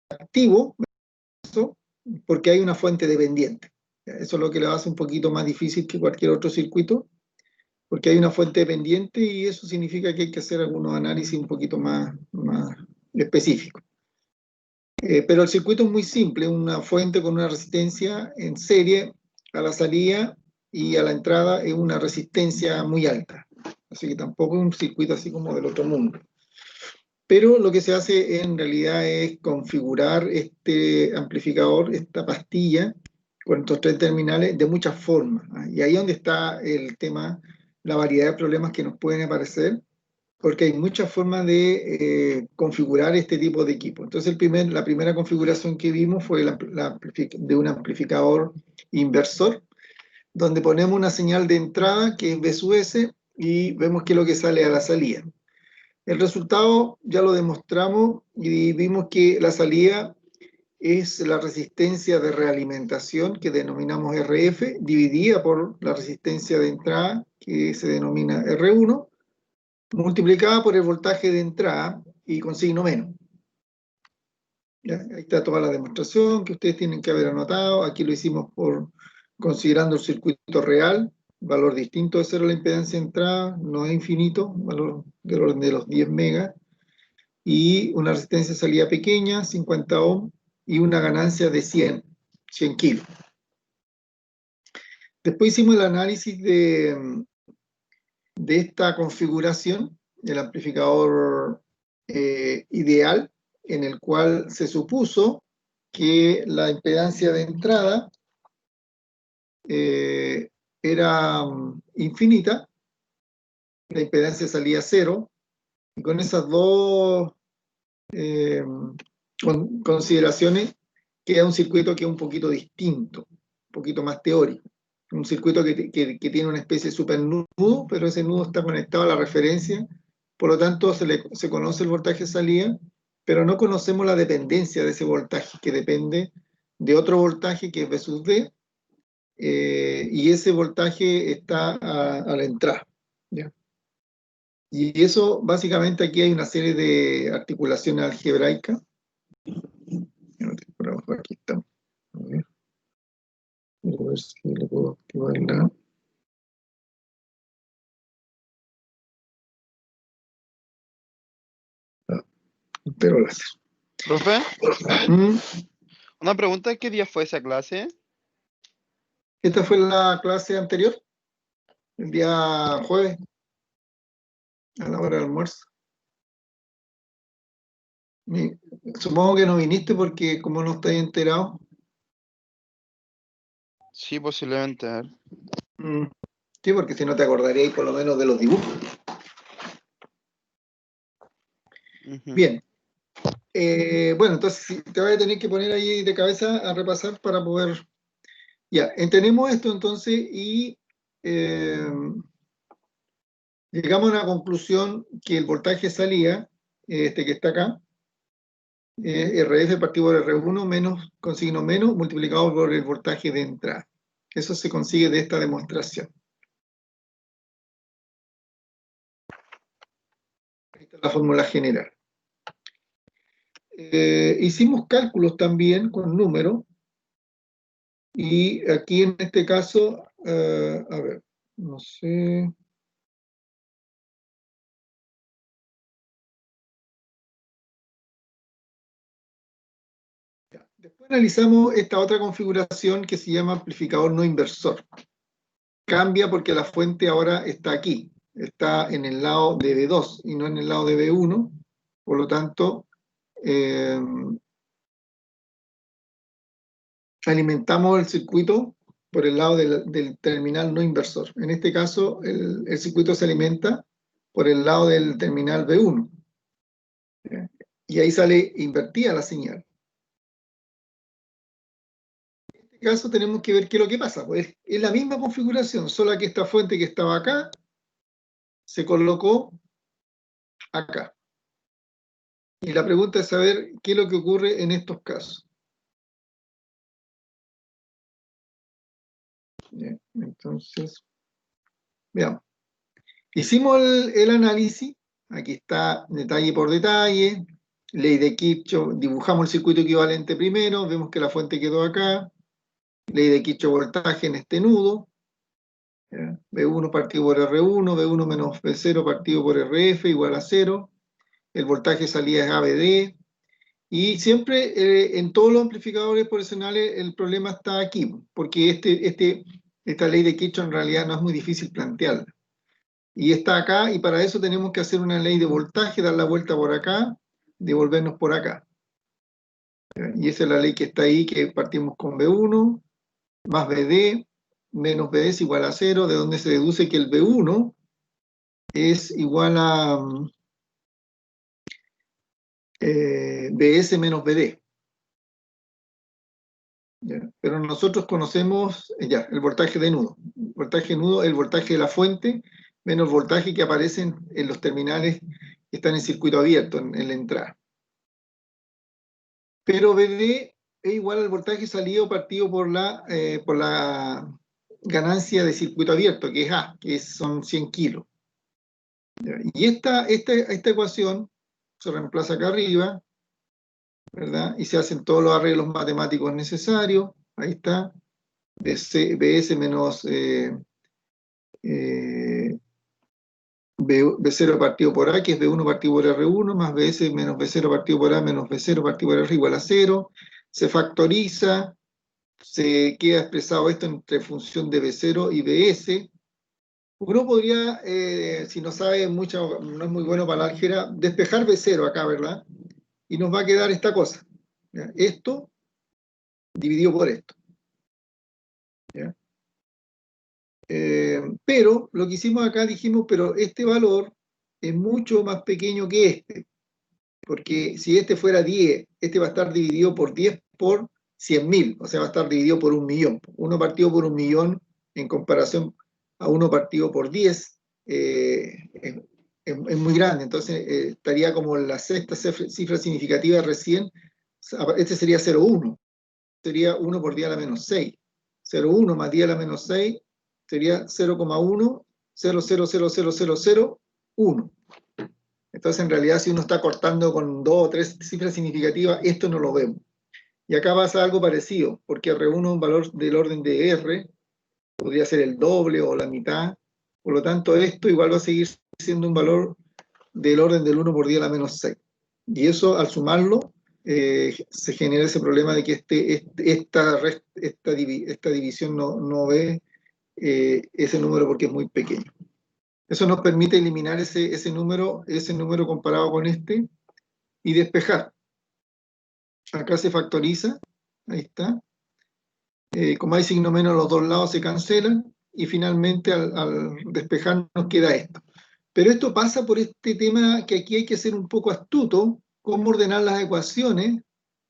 activo, porque hay una fuente dependiente. Eso es lo que lo hace un poquito más difícil que cualquier otro circuito, porque hay una fuente dependiente y eso significa que hay que hacer algunos análisis un poquito más específicos. Pero el circuito es muy simple, una fuente con una resistencia en serie a la salida y a la entrada es una resistencia muy alta. Así que tampoco es un circuito así como del otro mundo. Pero lo que se hace en realidad es configurar este amplificador, esta pastilla, con estos tres terminales de muchas formas. Y ahí es donde está el tema, la variedad de problemas que nos pueden aparecer, porque hay muchas formas de configurar este tipo de equipo. Entonces la primera configuración que vimos fue de un amplificador inversor, donde ponemos una señal de entrada que es B sub S y vemos qué es lo que sale a la salida. El resultado ya lo demostramos y vimos que la salida es la resistencia de realimentación que denominamos RF, dividida por la resistencia de entrada que se denomina R1, multiplicada por el voltaje de entrada y con signo menos. ¿Ya? Ahí está toda la demostración que ustedes tienen que haber anotado. Aquí lo hicimos considerando el circuito real, valor distinto de cero la impedancia de entrada, no es infinito, valor del orden de los 10 megas, y una resistencia de salida pequeña, 50 ohm, y una ganancia de 100 kilos. Después hicimos el análisis de esta configuración, el amplificador ideal, en el cual se supuso que la impedancia de entrada era infinita, la impedancia salía cero, y con esas dos consideraciones queda un circuito que es un poquito distinto, un poquito más teórico. Un circuito que tiene una especie de supernudo, pero ese nudo está conectado a la referencia, por lo tanto se conoce el voltaje de salida, pero no conocemos la dependencia de ese voltaje, que depende de otro voltaje que es V sub D, y ese voltaje está a la entrada. ¿Ya? Y eso, básicamente, aquí hay una serie de articulaciones algebraicas. Por abajo, aquí estamos. A ver. Quiero ver si le puedo activar la... Pero láser. ¿Profe? Una pregunta, ¿qué día fue esa clase? Esta fue la clase anterior, el día jueves, a la hora del almuerzo. Supongo que no viniste porque como no estáis enterado. Sí, posiblemente. A ver. Sí, porque si no te acordaríais por lo menos de los dibujos. Bien. Bueno, entonces te voy a tener que poner ahí de cabeza a repasar para poder... Ya, entendemos esto entonces y llegamos a una conclusión que el voltaje salía, este que está acá, RF partido por R1 menos, con signo menos, multiplicado por el voltaje de entrada. Eso se consigue de esta demostración. Esta es la fórmula general. Hicimos cálculos también con números, y aquí en este caso, a ver, no sé... Después analizamos esta otra configuración que se llama amplificador no inversor. Cambia porque la fuente ahora está aquí, está en el lado de B2 y no en el lado de B1, por lo tanto, alimentamos el circuito por el lado del terminal no inversor. En este caso, el circuito se alimenta por el lado del terminal B1. Y ahí sale invertida la señal. En este caso tenemos que ver qué es lo que pasa. Pues es la misma configuración, solo que esta fuente que estaba acá se colocó acá. Y la pregunta es saber qué es lo que ocurre en estos casos. Bien, entonces, veamos. Hicimos el análisis, aquí está detalle por detalle, ley de Kirchhoff, dibujamos el circuito equivalente primero, vemos que la fuente quedó acá, ley de Kirchhoff voltaje en este nudo, ¿ya? B1 partido por R1, B1 menos B0 partido por RF igual a 0, el voltaje de salida es ABD, y siempre en todos los amplificadores proporcionales el problema está aquí, porque esta ley de Kirchhoff en realidad no es muy difícil plantearla. Y está acá, y para eso tenemos que hacer una ley de voltaje, dar la vuelta por acá, devolvernos por acá. Y esa es la ley que está ahí, que partimos con B1, más BD, menos BD es igual a 0, de donde se deduce que el B1 es igual a BS menos BD. ¿Ya? Pero nosotros conocemos ya el voltaje de nudo. Voltaje de nudo, el voltaje de la fuente, menos el voltaje que aparecen en los terminales que están en circuito abierto, en la entrada. Pero BD es igual al voltaje salido partido por la ganancia de circuito abierto, que es A, que son 100 kilos. Y esta ecuación se reemplaza acá arriba, ¿verdad? Y se hacen todos los arreglos matemáticos necesarios. Ahí está. BS menos B0 partido por A, que es B1 partido por R1, más BS menos B0 partido por A menos B0 partido por R igual a 0. Se factoriza, se queda expresado esto entre función de B0 y BS. Uno podría, si no sabe mucho, no es muy bueno para la álgebra, despejar B0 acá, ¿verdad? Y nos va a quedar esta cosa. ¿Ya? Esto dividido por esto. ¿Ya? Pero lo que hicimos acá, dijimos, pero este valor es mucho más pequeño que este. Porque si este fuera 10, este va a estar dividido por 10 por 100.000, o sea, va a estar dividido por 1.000.000. Uno partido por 1.000.000 en comparación a uno partido por 10 es muy grande, entonces estaría como la sexta cifra significativa recién, este sería 0,1, sería 1 por 10 a la menos 6. 0,1 más 10 a la menos 6 sería 0,1, 0,0000001. Entonces, en realidad, si uno está cortando con 2 o 3 cifras significativas, esto no lo vemos. Y acá pasa algo parecido, porque R1 es un valor del orden de R, podría ser el doble o la mitad, por lo tanto, esto igual va a seguir siendo un valor del orden del 1 por 10 a la menos 6. Y eso, al sumarlo, se genera ese problema de que esta división no ve ese número porque es muy pequeño. Eso nos permite eliminar ese número comparado con este y despejar. Acá se factoriza, ahí está. Como hay signo menos, los dos lados se cancelan y finalmente al despejar nos queda esto. Pero esto pasa por este tema que aquí hay que ser un poco astuto, cómo ordenar las ecuaciones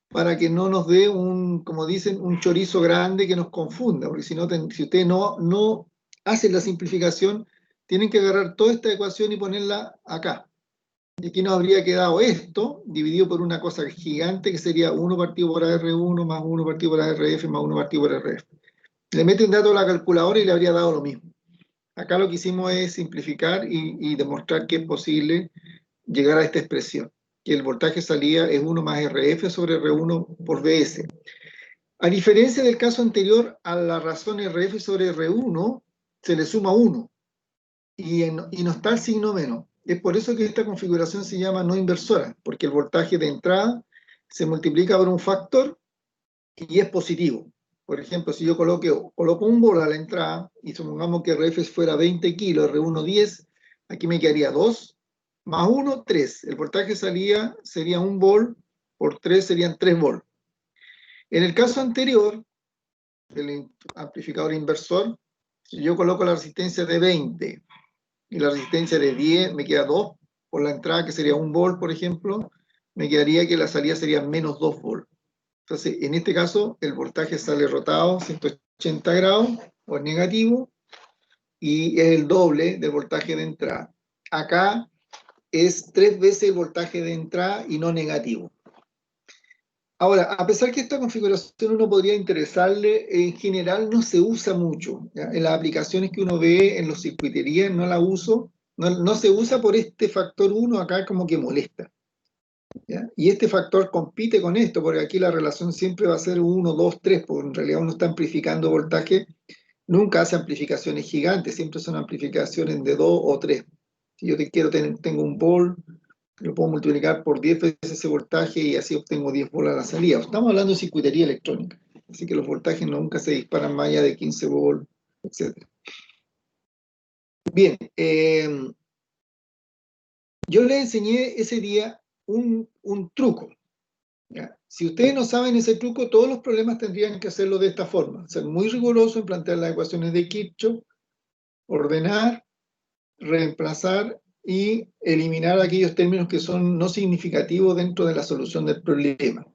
para que no nos dé como dicen, un chorizo grande que nos confunda, porque si ustedes no hacen la simplificación, tienen que agarrar toda esta ecuación y ponerla acá. Y aquí nos habría quedado esto, dividido por una cosa gigante, que sería 1 partido por AR1 más 1 partido por ARF más 1 partido por RF. Le meten datos a la calculadora y le habría dado lo mismo. Acá lo que hicimos es simplificar y demostrar que es posible llegar a esta expresión, que el voltaje salida es 1 más RF sobre R1 por BS. A diferencia del caso anterior, a la razón RF sobre R1 se le suma 1 y no está el signo menos. Es por eso que esta configuración se llama no inversora, porque el voltaje de entrada se multiplica por un factor y es positivo. Por ejemplo, si yo coloco un volt a la entrada y supongamos que RF fuera 20 kilos, R1 10, aquí me quedaría 2, más 1, 3. El voltaje salía sería 1 volt, por 3 serían 3 volts. En el caso anterior, del amplificador inversor, si yo coloco la resistencia de 20 y la resistencia de 10, me queda 2 por la entrada, que sería 1 volt, por ejemplo, me quedaría que la salida sería menos 2 volts. Entonces, en este caso, el voltaje sale rotado 180 grados, o es negativo, y es el doble del voltaje de entrada. Acá es 3 veces el voltaje de entrada y no negativo. Ahora, a pesar que esta configuración uno podría interesarle, en general no se usa mucho. ¿Ya? En las aplicaciones que uno ve en los circuiterías no la uso, no se usa por este factor 1 acá como que molesta. ¿ya? Y este factor compite con esto, porque aquí la relación siempre va a ser 1, 2, 3, porque en realidad uno está amplificando voltaje, nunca hace amplificaciones gigantes, siempre son amplificaciones de 2 o 3. Si yo tengo un volt, lo puedo multiplicar por 10 veces ese voltaje y así obtengo 10 volts a la salida. Estamos hablando de circuitería electrónica, así que los voltajes nunca se disparan más allá de 15 volts, etc. Bien, yo les enseñé ese día un truco. ¿Ya? Si ustedes no saben ese truco, todos los problemas tendrían que hacerlo de esta forma. Ser muy riguroso en plantear las ecuaciones de Kirchhoff, ordenar, reemplazar y eliminar aquellos términos que son no significativos dentro de la solución del problema.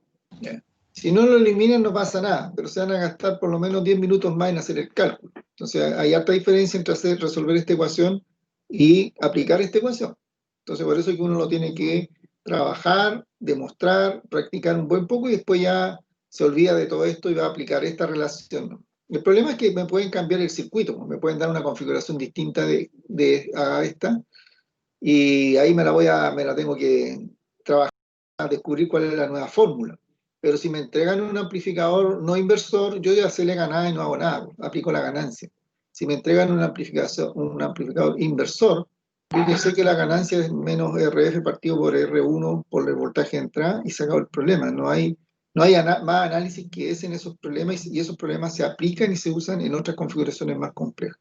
¿Ya? Si no lo eliminan no pasa nada, pero se van a gastar por lo menos 10 minutos más en hacer el cálculo. Entonces hay alta diferencia entre resolver esta ecuación y aplicar esta ecuación. Entonces por eso es que uno lo tiene que trabajar, demostrar, practicar un buen poco y después ya se olvida de todo esto y va a aplicar esta relación. El problema es que me pueden cambiar el circuito, me pueden dar una configuración distinta a esta, y ahí me la tengo que trabajar, a descubrir cuál es la nueva fórmula. Pero si me entregan un amplificador no inversor, yo ya sé la ganada y no hago nada, aplico la ganancia. Si me entregan un amplificador inversor, yo ya sé que la ganancia es menos RF partido por R1 por el voltaje de entrada y se acabó el problema. No hay más análisis que ese en esos problemas y esos problemas se aplican y se usan en otras configuraciones más complejas.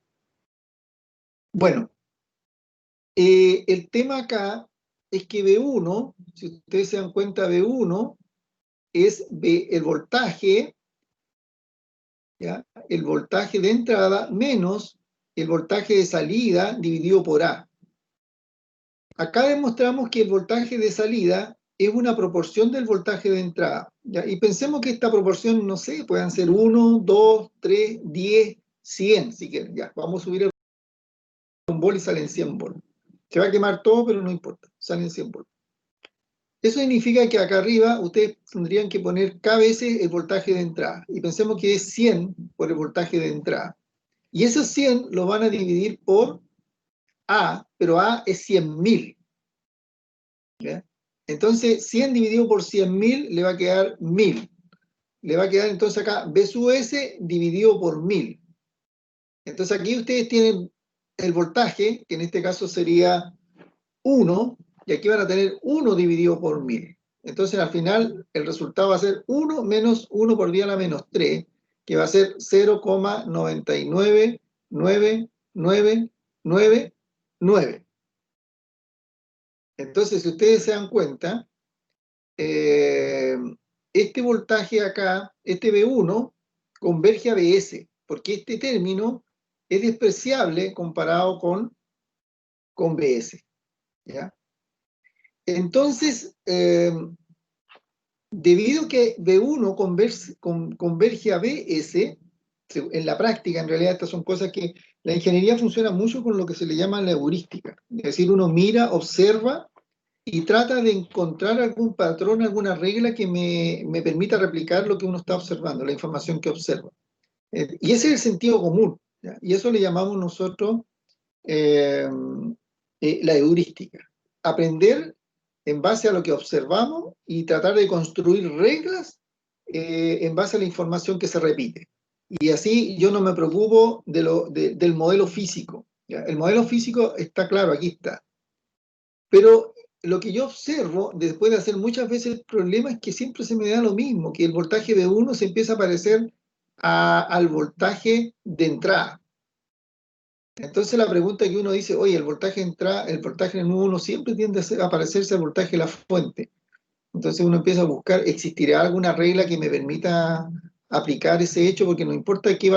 Bueno, el tema acá es que B1, si ustedes se dan cuenta, B1 es el voltaje, ¿ya? El voltaje de entrada menos el voltaje de salida dividido por A. Acá demostramos que el voltaje de salida es una proporción del voltaje de entrada, ¿ya? Y pensemos que esta proporción, no sé, puedan ser 1, 2, 3, 10, 100, si quieren. Ya, vamos a subir un volt y salen 100 volts. Se va a quemar todo, pero no importa, salen 100 volts. Eso significa que acá arriba ustedes tendrían que poner K veces el voltaje de entrada. Y pensemos que es 100 por el voltaje de entrada. Y esos 100 lo van a dividir por A, pero A es 100.000. ¿Ya? Entonces, 100 dividido por 100.000 le va a quedar 1000. Le va a quedar entonces acá B sub S dividido por 1000. Entonces aquí ustedes tienen el voltaje, que en este caso sería 1, y aquí van a tener 1 dividido por 1000. Entonces al final el resultado va a ser 1 menos 1 por 10 a la menos 3, que va a ser 0,9999999. Entonces si ustedes se dan cuenta, este voltaje acá, este B1, converge a BS, porque este término es despreciable comparado con BS. ¿Ya? Entonces, debido a que B1 converge a BS, en la práctica, en realidad, estas son cosas que la ingeniería funciona mucho con lo que se le llama la heurística. Es decir, uno mira, observa y trata de encontrar algún patrón, alguna regla que me permita replicar lo que uno está observando, la información que observa. Y ese es el sentido común, ¿ya? Y eso le llamamos nosotros la heurística. Aprender en base a lo que observamos y tratar de construir reglas en base a la información que se repite. Y así yo no me preocupo del modelo físico. ¿Ya? El modelo físico está claro, aquí está. Pero lo que yo observo, después de hacer muchas veces el problema, es que siempre se me da lo mismo, que el voltaje de 1 se empieza a parecer al voltaje de entrada. Entonces la pregunta que uno dice, oye, el voltaje en U1 siempre tiende a parecerse al voltaje de la fuente. Entonces uno empieza a buscar, ¿existirá alguna regla que me permita aplicar ese hecho? Porque no importa qué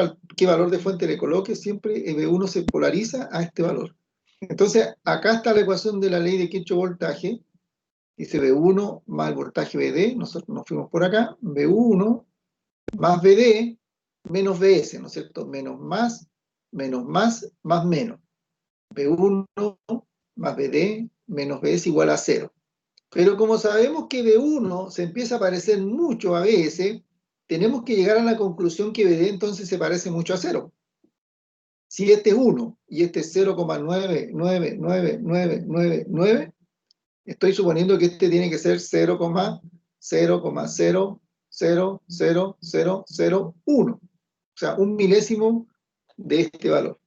valor de fuente le coloque, siempre V1 se polariza a este valor. Entonces acá está la ecuación de la ley de Kirchhoff-voltaje. Dice V1 más el voltaje VD, nosotros nos fuimos por acá, V1 más VD menos VS, ¿no es cierto? Menos más, más menos. B1 más BD menos B es igual a 0. Pero como sabemos que B1 se empieza a parecer mucho a BS, tenemos que llegar a la conclusión que BD entonces se parece mucho a 0. Si este es 1 y este es 0,99999, Estoy suponiendo que este tiene que ser 0,0,0000001, o sea, un milésimo de este valor.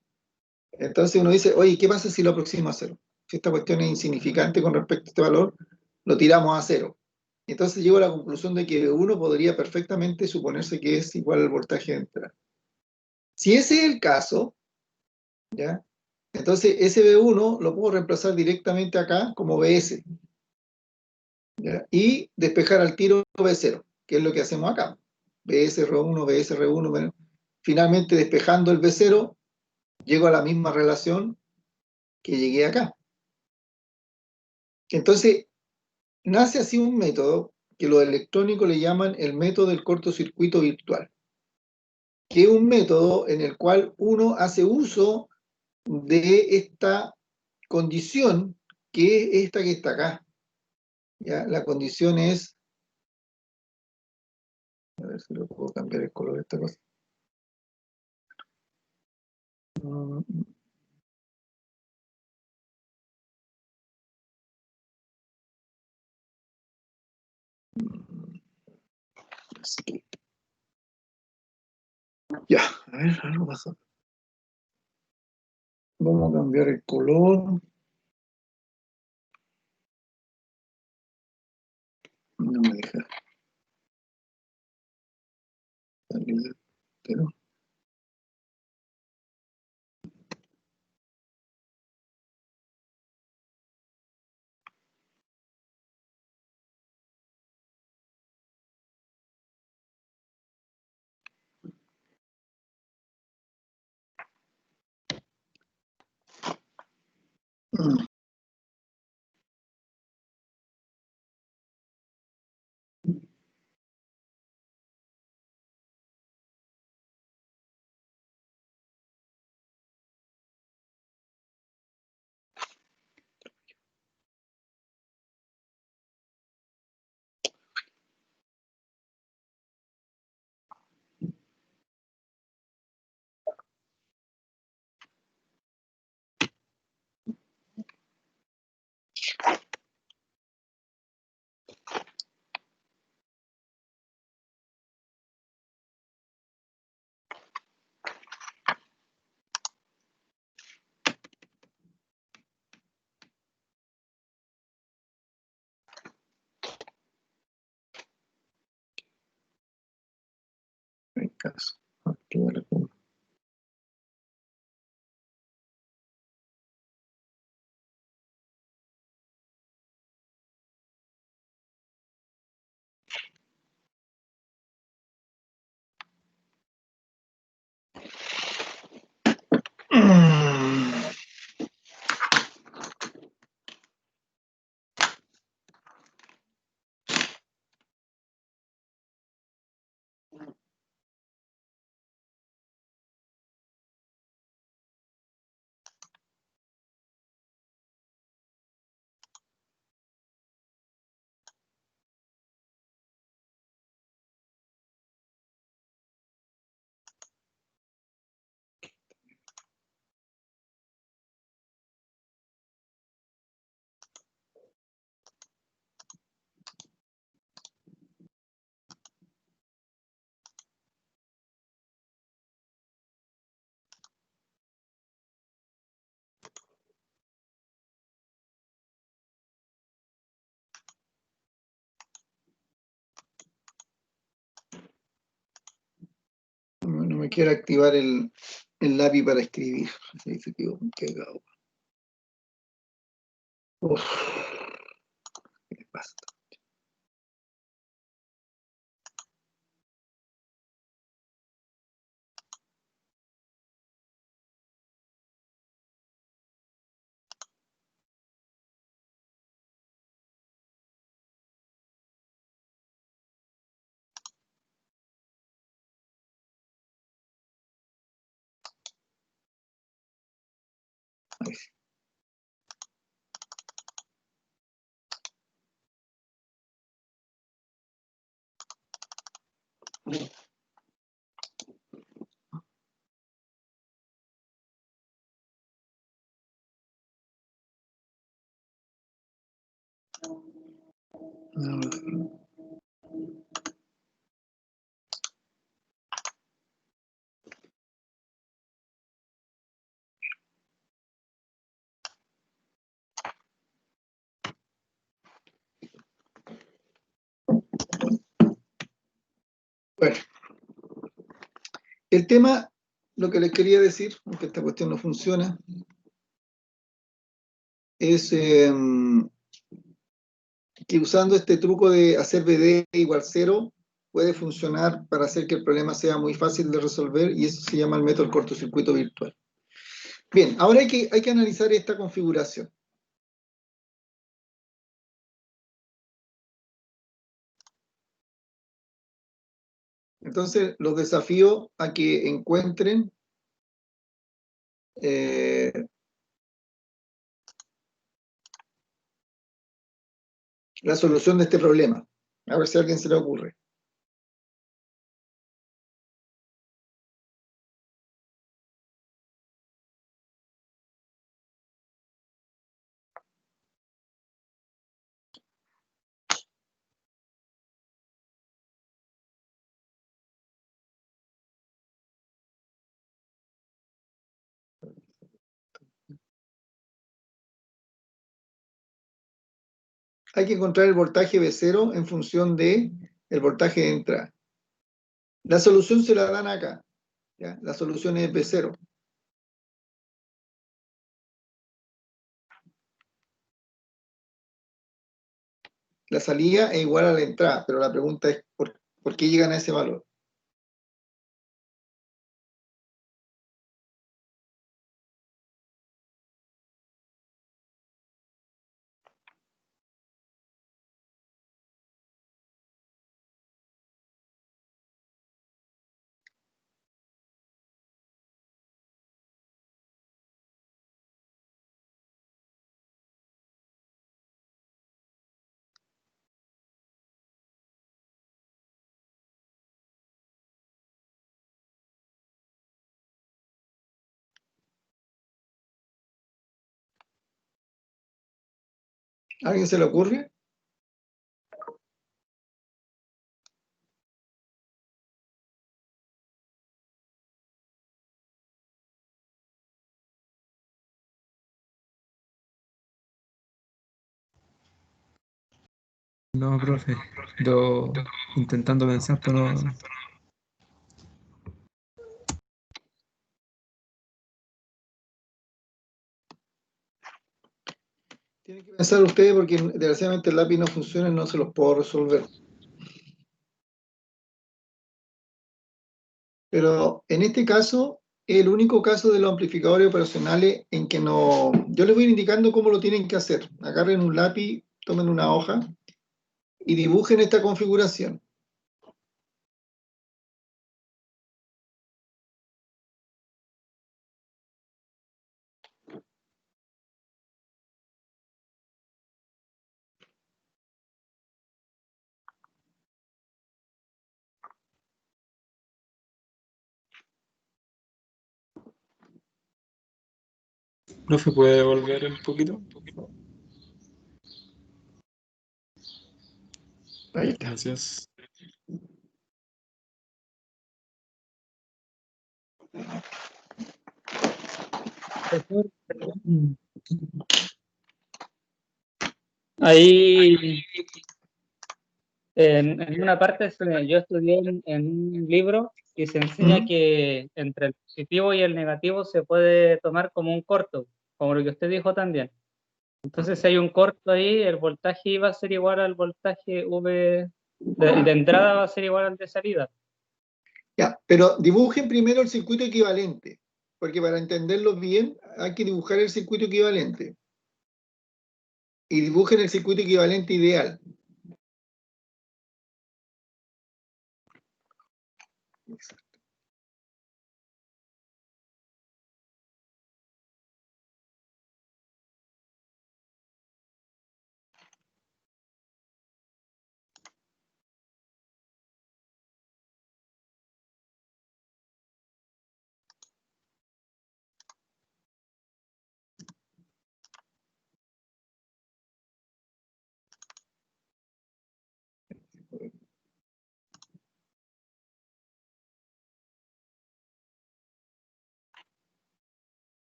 Entonces uno dice, oye, ¿qué pasa si lo aproximo a cero? Si esta cuestión es insignificante con respecto a este valor, lo tiramos a cero. Entonces llego a la conclusión de que V1 podría perfectamente suponerse que es igual al voltaje de entrada. Si ese es el caso, ¿ya? Entonces ese V1 lo puedo reemplazar directamente acá como Vs, ¿ya? Y despejar al tiro V0, que es lo que hacemos acá. Vs-R1, Vs-R1. Finalmente, despejando el V0, llego a la misma relación que llegué acá. Entonces, nace así un método que los electrónicos le llaman el método del cortocircuito virtual, que es un método en el cual uno hace uso de esta condición, que es esta que está acá. ¿Ya? La condición es, a ver si lo puedo cambiar el color de esta cosa. Sí. Ya, a ver, algo pasó. Vamos a cambiar el color. No me deja salir, pero... En caso, activar el... No me quiere activar el lápiz para escribir. Así se quedó pegado. Uf, ¿qué le pasa? Ahí sí. Bueno, el tema, lo que les quería decir, aunque esta cuestión no funciona, es que usando este truco de hacer BD igual 0 puede funcionar para hacer que el problema sea muy fácil de resolver, y eso se llama el método del cortocircuito virtual. Bien, ahora hay que analizar esta configuración. Entonces, los desafío a que encuentren la solución de este problema. A ver si a alguien se le ocurre. Hay que encontrar el voltaje B0 en función de el voltaje de entrada. La solución se la dan acá. ¿Ya? La solución es B0. La salida es igual a la entrada, pero la pregunta es ¿por qué llegan a ese valor? ¿A alguien se le ocurre? No, profe. Yo intentando pensar, pero no. Tienen que pensar ustedes porque desgraciadamente el lápiz no funciona y no se los puedo resolver. Pero en este caso, es el único caso de los amplificadores operacionales en que no... Yo les voy indicando cómo lo tienen que hacer. Agarren un lápiz, tomen una hoja y dibujen esta configuración. Profe, ¿puede volver un poquito? Ahí está. Gracias. Profesor, ahí en una parte yo estudié en un libro y se enseña que entre el positivo y el negativo se puede tomar como un corto, como lo que usted dijo también. Entonces, si hay un corto ahí, el voltaje I va a ser igual al voltaje V de entrada, va a ser igual al de salida. Ya, pero dibujen primero el circuito equivalente, porque para entenderlo bien hay que dibujar el circuito equivalente. Y dibujen el circuito equivalente ideal.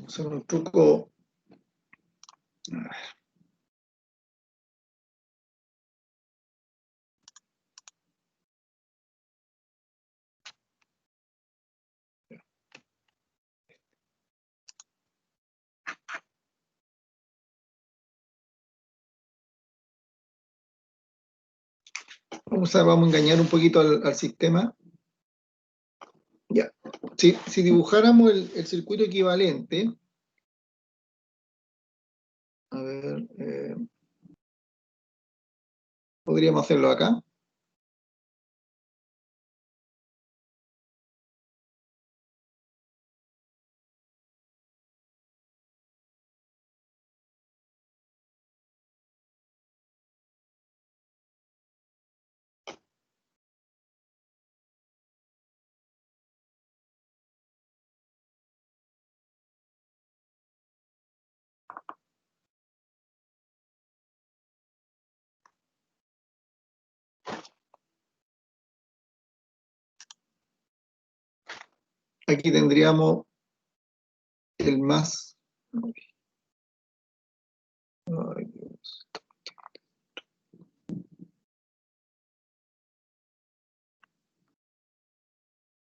hacer un truco. A ver. Vamos a engañar un poquito al sistema. Ya. Si dibujáramos el circuito equivalente, a ver, podríamos hacerlo acá. Aquí tendríamos el más. Ay, Dios.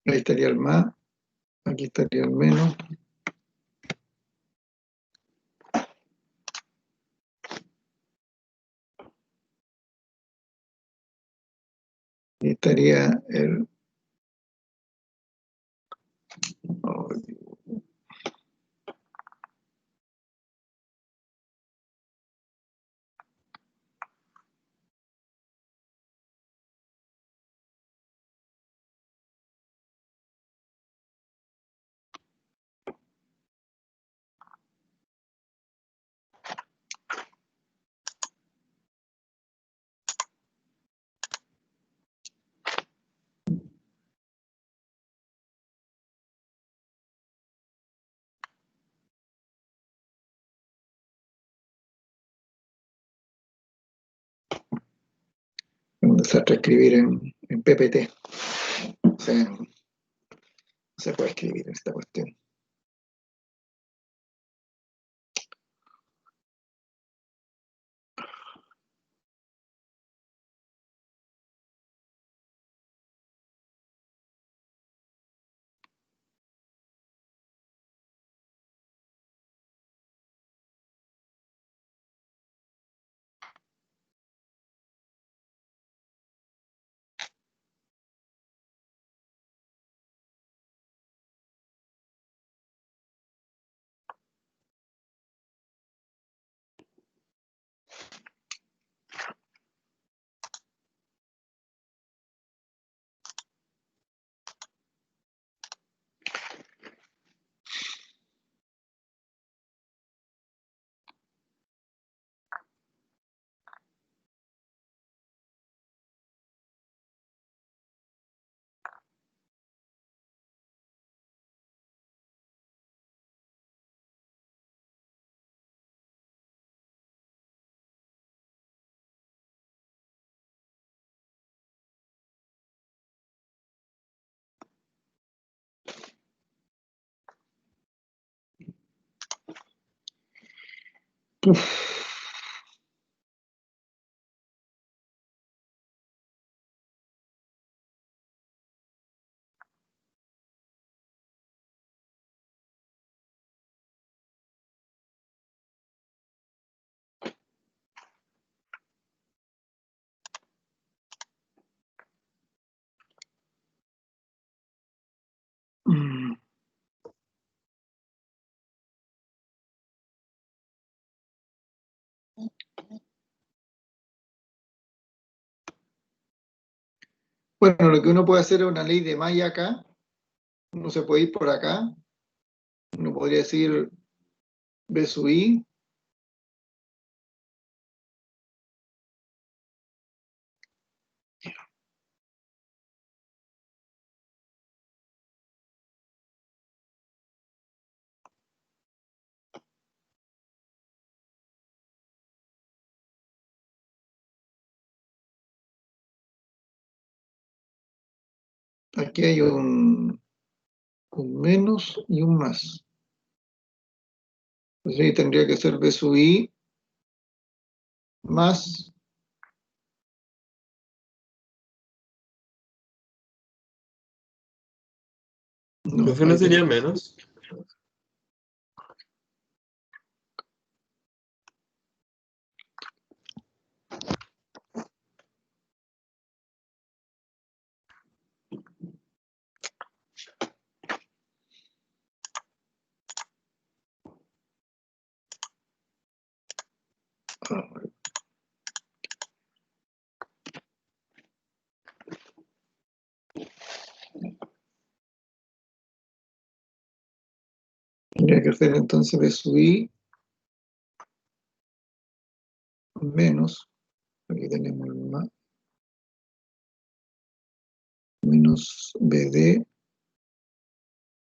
Ahí estaría el más, aquí estaría el menos. Ahí estaría el. Ay, un desastre escribir en PPT. O sea, no se puede escribir esta cuestión. Uf. Mm. Bueno, lo que uno puede hacer es una ley de Maya acá. Uno se puede ir por acá. Uno podría decir B sub I. Aquí hay un menos y un más. Entonces tendría que ser B sub I más Profe, ¿no sería menos? tendría que ser entonces B sub I menos, aquí tenemos el más, menos BD.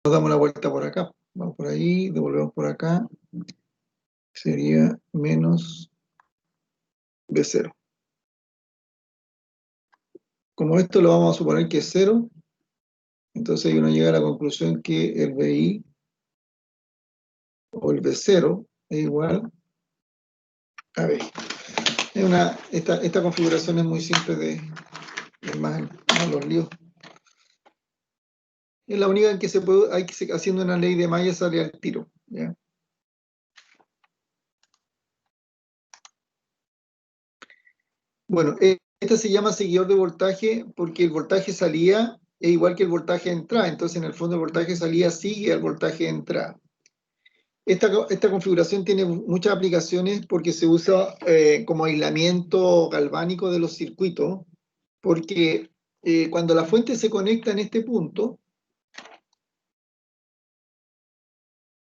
Nos damos la vuelta por acá. Vamos por ahí, devolvemos por acá. Sería menos B0. Como esto lo vamos a suponer que es 0, entonces uno llega a la conclusión que el BI o el B0 es igual. A ver, esta configuración es muy simple de más los líos. Es la única en que se puede, haciendo una ley de malla sale al tiro, ¿ya? Bueno, esta se llama seguidor de voltaje porque el voltaje salía es igual que el voltaje de entrada, entonces en el fondo el voltaje de salida sigue al voltaje de entrada. Esta configuración tiene muchas aplicaciones porque se usa como aislamiento galvánico de los circuitos, porque cuando la fuente se conecta en este punto,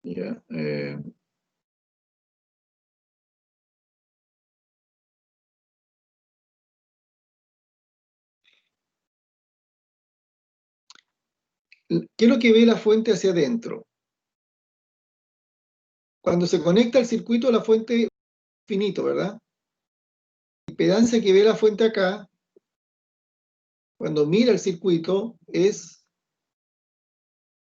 ya, ¿qué es lo que ve la fuente hacia adentro? Cuando se conecta al circuito, la fuente es finito, ¿verdad? La impedancia que ve la fuente acá, cuando mira el circuito, es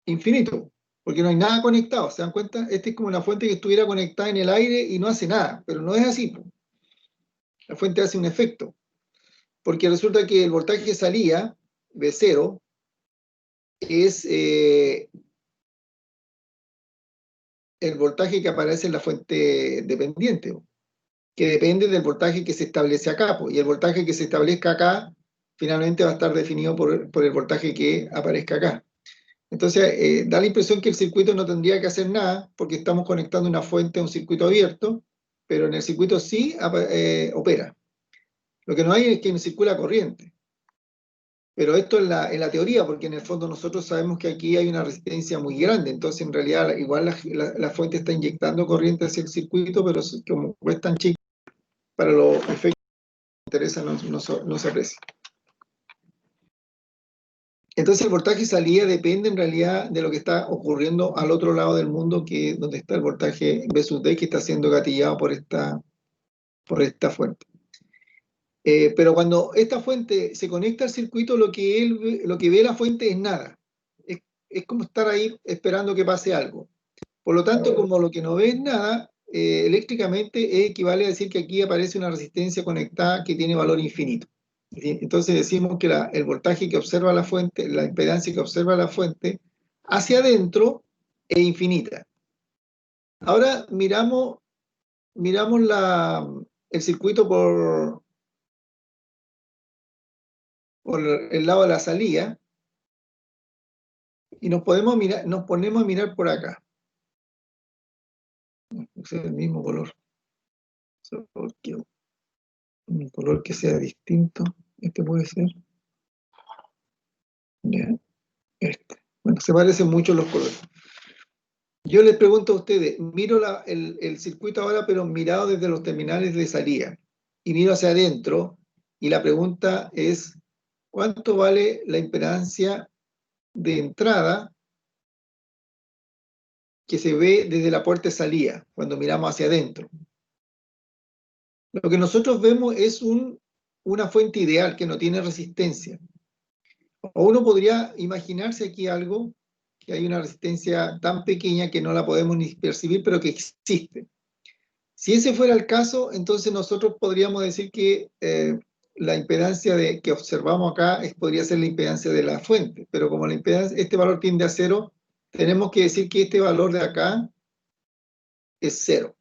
infinito, porque no hay nada conectado, ¿se dan cuenta? Esta es como una fuente que estuviera conectada en el aire y no hace nada, pero no es así, po. La fuente hace un efecto, porque resulta que el voltaje que salía, B0, es el voltaje que aparece en la fuente dependiente, que depende del voltaje que se establece acá, y el voltaje que se establezca acá finalmente va a estar definido por el voltaje que aparezca acá. Entonces, da la impresión que el circuito no tendría que hacer nada porque estamos conectando una fuente a un circuito abierto, pero en el circuito sí opera. Lo que no hay es que circula corriente. Pero esto en la teoría, porque en el fondo nosotros sabemos que aquí hay una resistencia muy grande, entonces en realidad igual la fuente está inyectando corriente hacia el circuito, pero como es tan chico, para los efectos que interesan no se aprecia. Entonces el voltaje salida depende en realidad de lo que está ocurriendo al otro lado del mundo, que es donde está el voltaje V sub D que está siendo gatillado por esta fuente. Pero cuando esta fuente se conecta al circuito, lo que ve la fuente es nada. Es como estar ahí esperando que pase algo. Por lo tanto, como lo que no ve es nada, eléctricamente equivale a decir que aquí aparece una resistencia conectada que tiene valor infinito. Entonces decimos que el voltaje que observa la fuente, la impedancia que observa la fuente, hacia adentro es infinita. Ahora miramos el circuito por el lado de la salida y nos ponemos a mirar por acá. Es el mismo color. Un color que sea distinto. Este puede ser. Ya, este. Bueno, se parecen mucho los colores. Yo les pregunto a ustedes, miro el circuito ahora, pero mirado desde los terminales de salida, y miro hacia adentro, y la pregunta es, ¿cuánto vale la impedancia de entrada que se ve desde la puerta de salida, cuando miramos hacia adentro? Lo que nosotros vemos es una fuente ideal que no tiene resistencia. O uno podría imaginarse aquí algo que hay una resistencia tan pequeña que no la podemos ni percibir, pero que existe. Si ese fuera el caso, entonces nosotros podríamos decir que la impedancia que observamos acá podría ser la impedancia de la fuente, pero como la impedancia, este valor tiende a 0, tenemos que decir que este valor de acá es 0.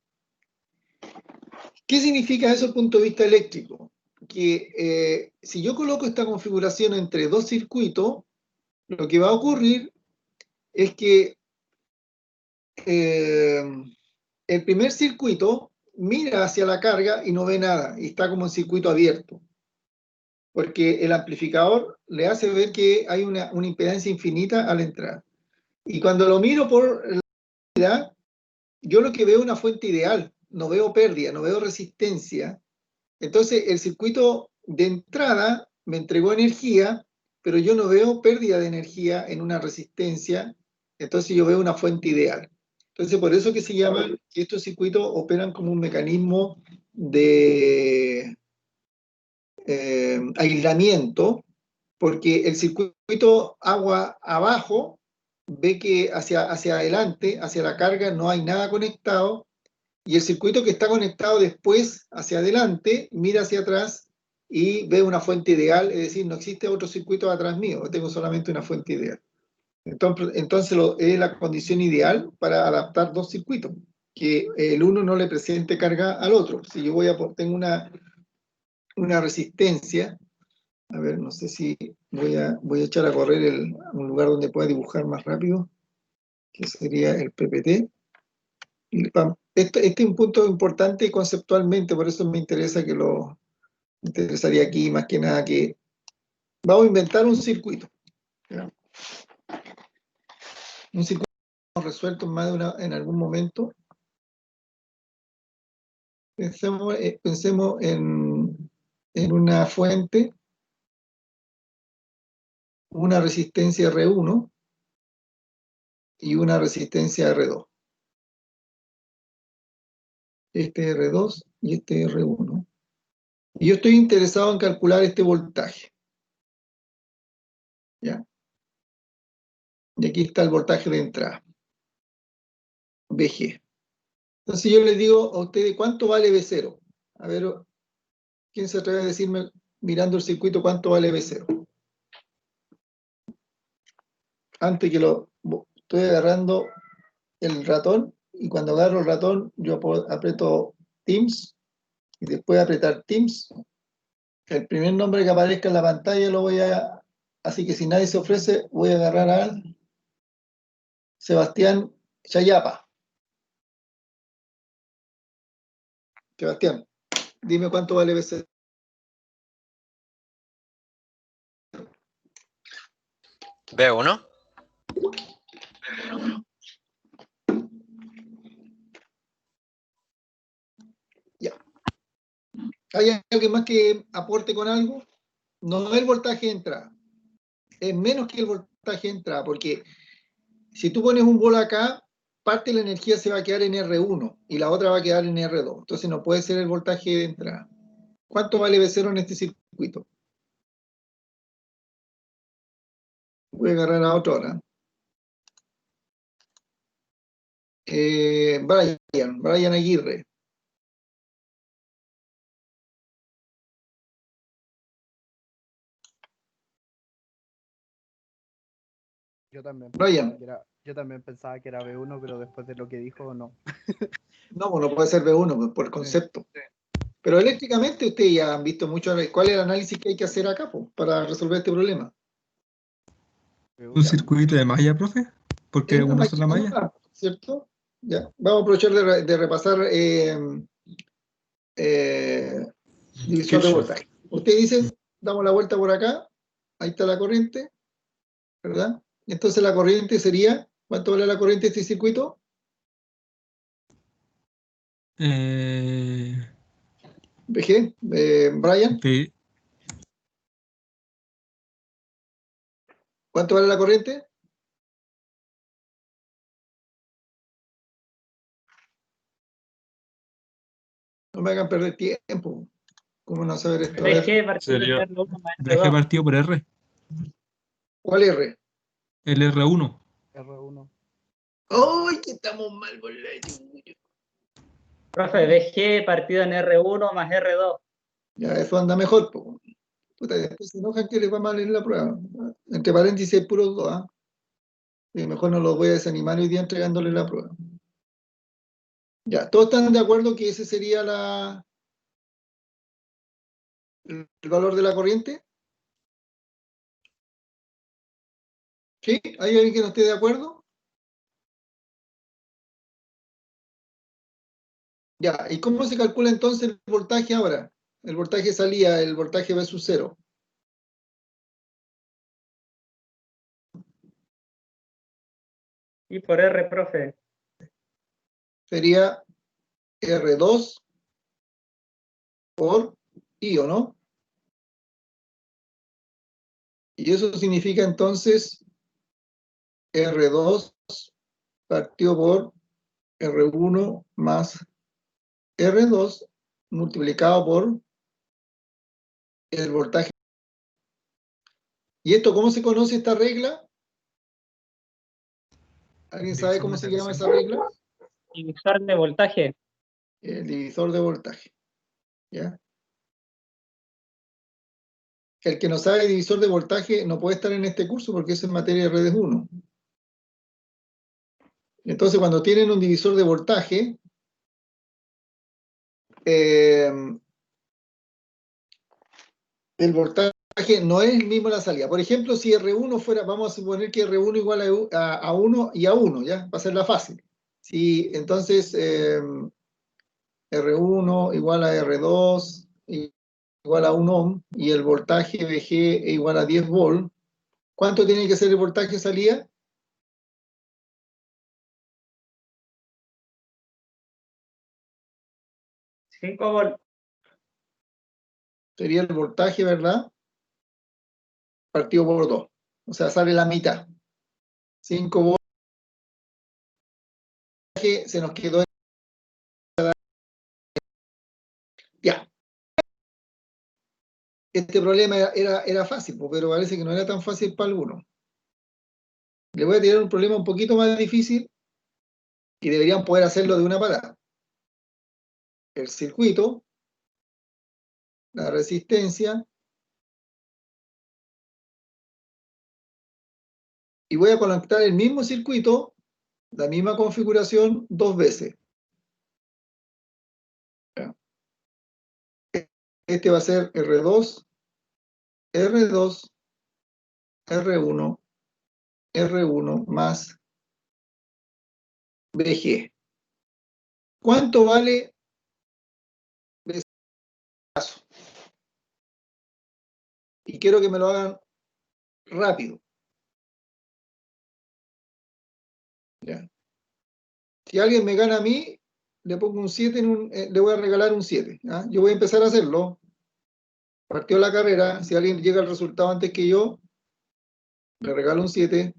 ¿Qué significa eso desde el punto de vista eléctrico? Que si yo coloco esta configuración entre dos circuitos, lo que va a ocurrir es que el primer circuito mira hacia la carga y no ve nada, y está como en circuito abierto, porque el amplificador le hace ver que hay una impedancia infinita al entrar. Y cuando lo miro por la unidad, yo lo que veo es una fuente ideal, no veo pérdida, no veo resistencia. Entonces el circuito de entrada me entregó energía, pero yo no veo pérdida de energía en una resistencia, entonces yo veo una fuente ideal. Entonces por eso que se llama que estos circuitos operan como un mecanismo de aislamiento, porque el circuito agua abajo ve que hacia adelante, hacia la carga, no hay nada conectado, y el circuito que está conectado después hacia adelante mira hacia atrás y ve una fuente ideal, es decir, no existe otro circuito atrás mío, tengo solamente una fuente ideal. Entonces es la condición ideal para adaptar dos circuitos, que el uno no le presente carga al otro. Si yo tengo una resistencia, a ver, no sé si voy a echar a correr un lugar donde pueda dibujar más rápido, que sería el PPT. Este es un punto importante conceptualmente, por eso me interesaría aquí más que nada que vamos a inventar un circuito. ¿Ya? Un circuito que hemos resuelto en algún momento. Pensemos en una fuente, una resistencia R1 y una resistencia R2. Este R2 y este R1. Y yo estoy interesado en calcular este voltaje. ¿Ya? Y aquí está el voltaje de entrada. VG. Entonces yo les digo a ustedes, ¿cuánto vale V0? A ver, ¿quién se atreve a decirme, mirando el circuito, cuánto vale V0? Antes que estoy agarrando el ratón, y cuando agarro el ratón, yo aprieto Teams, y después de apretar Teams, el primer nombre que aparezca en la pantalla lo voy a... Así que si nadie se ofrece, voy a agarrar a Sebastián Chayapa. Sebastián, dime cuánto vale V0. ¿B1? Ya. ¿Hay alguien más que aporte con algo? No es el voltaje de entrada. Es menos que el voltaje de entrada, porque si tú pones un bolo acá, parte de la energía se va a quedar en R1 y la otra va a quedar en R2. Entonces no puede ser el voltaje de entrada. ¿Cuánto vale V0 en este circuito? Voy a agarrar a otra hora. Brian Aguirre. Yo también, Brian. yo también pensaba que era B1, pero después de lo que dijo, no. No, pues no puede ser B1 pues, por concepto. Sí. Pero eléctricamente ustedes ya han visto mucho cuál es el análisis que hay que hacer acá pues, para resolver este problema. ¿Un circuito de malla, profe? Porque es una sola malla. ¿Cierto? Ya. Vamos a aprovechar de repasar división de voltaje. Ustedes dicen, damos la vuelta por acá, ahí está la corriente, ¿verdad? Entonces la corriente sería, ¿cuánto vale la corriente de este circuito? VG, Brian. Sí. ¿Cuánto vale la corriente? No me hagan perder tiempo. ¿Cómo no saber esto? VG partido por R1 más VG R2. partido por R. ¿Cuál R? El R1. R1. ¡Ay, que estamos mal por la chucha! Profe, BG partido en R1 más R2. Ya, eso anda mejor, po. Puta, después se enojan que les va mal en la prueba. Entre paréntesis, puros dos, ¿ah? Y mejor no los voy a desanimar hoy día entregándole la prueba. Ya, ¿todos están de acuerdo que ese sería el valor de la corriente? ¿Sí? ¿Hay alguien que no esté de acuerdo? Ya, ¿y cómo se calcula entonces el voltaje ahora? El voltaje salía, el voltaje versus cero. Y por R, profe. Sería R2 por I, ¿o no? Y eso significa entonces R2 partido por R1 más R2 multiplicado por el voltaje. ¿Y esto cómo se conoce esta regla? ¿Alguien sabe cómo se llama esa regla? Divisor de voltaje. El divisor de voltaje. ¿Ya? El que no sabe divisor de voltaje no puede estar en este curso porque eso es materia de redes 1. Entonces, cuando tienen un divisor de voltaje, el voltaje no es el mismo en la salida. Por ejemplo, si R1 fuera, vamos a suponer que R1 igual a 1 y a 1, ¿ya? Va a ser la fácil. Si entonces R1 igual a R2 igual a 1 ohm y el voltaje VG igual a 10 volt, ¿cuánto tiene que ser el voltaje salida? 5 volt. Sería el voltaje, ¿verdad? Partido por 2. O sea, sale la mitad. 5 volts se nos quedó. Ya. Este problema era fácil, pero parece que no era tan fácil para algunos. Le voy a tirar un problema un poquito más difícil y deberían poder hacerlo de una parada. El circuito, la resistencia, y voy a conectar el mismo circuito, la misma configuración, dos veces. ¿Ya? Este va a ser R2, R2, R1, R1 más VG. ¿Cuánto vale ese caso? Y quiero que me lo hagan rápido. ¿Ya? Si alguien me gana a mí, le pongo un 7, le voy a regalar un 7. ¿Ya? Yo voy a empezar a hacerlo. Partió la carrera, si alguien llega al resultado antes que yo, le regalo un 7.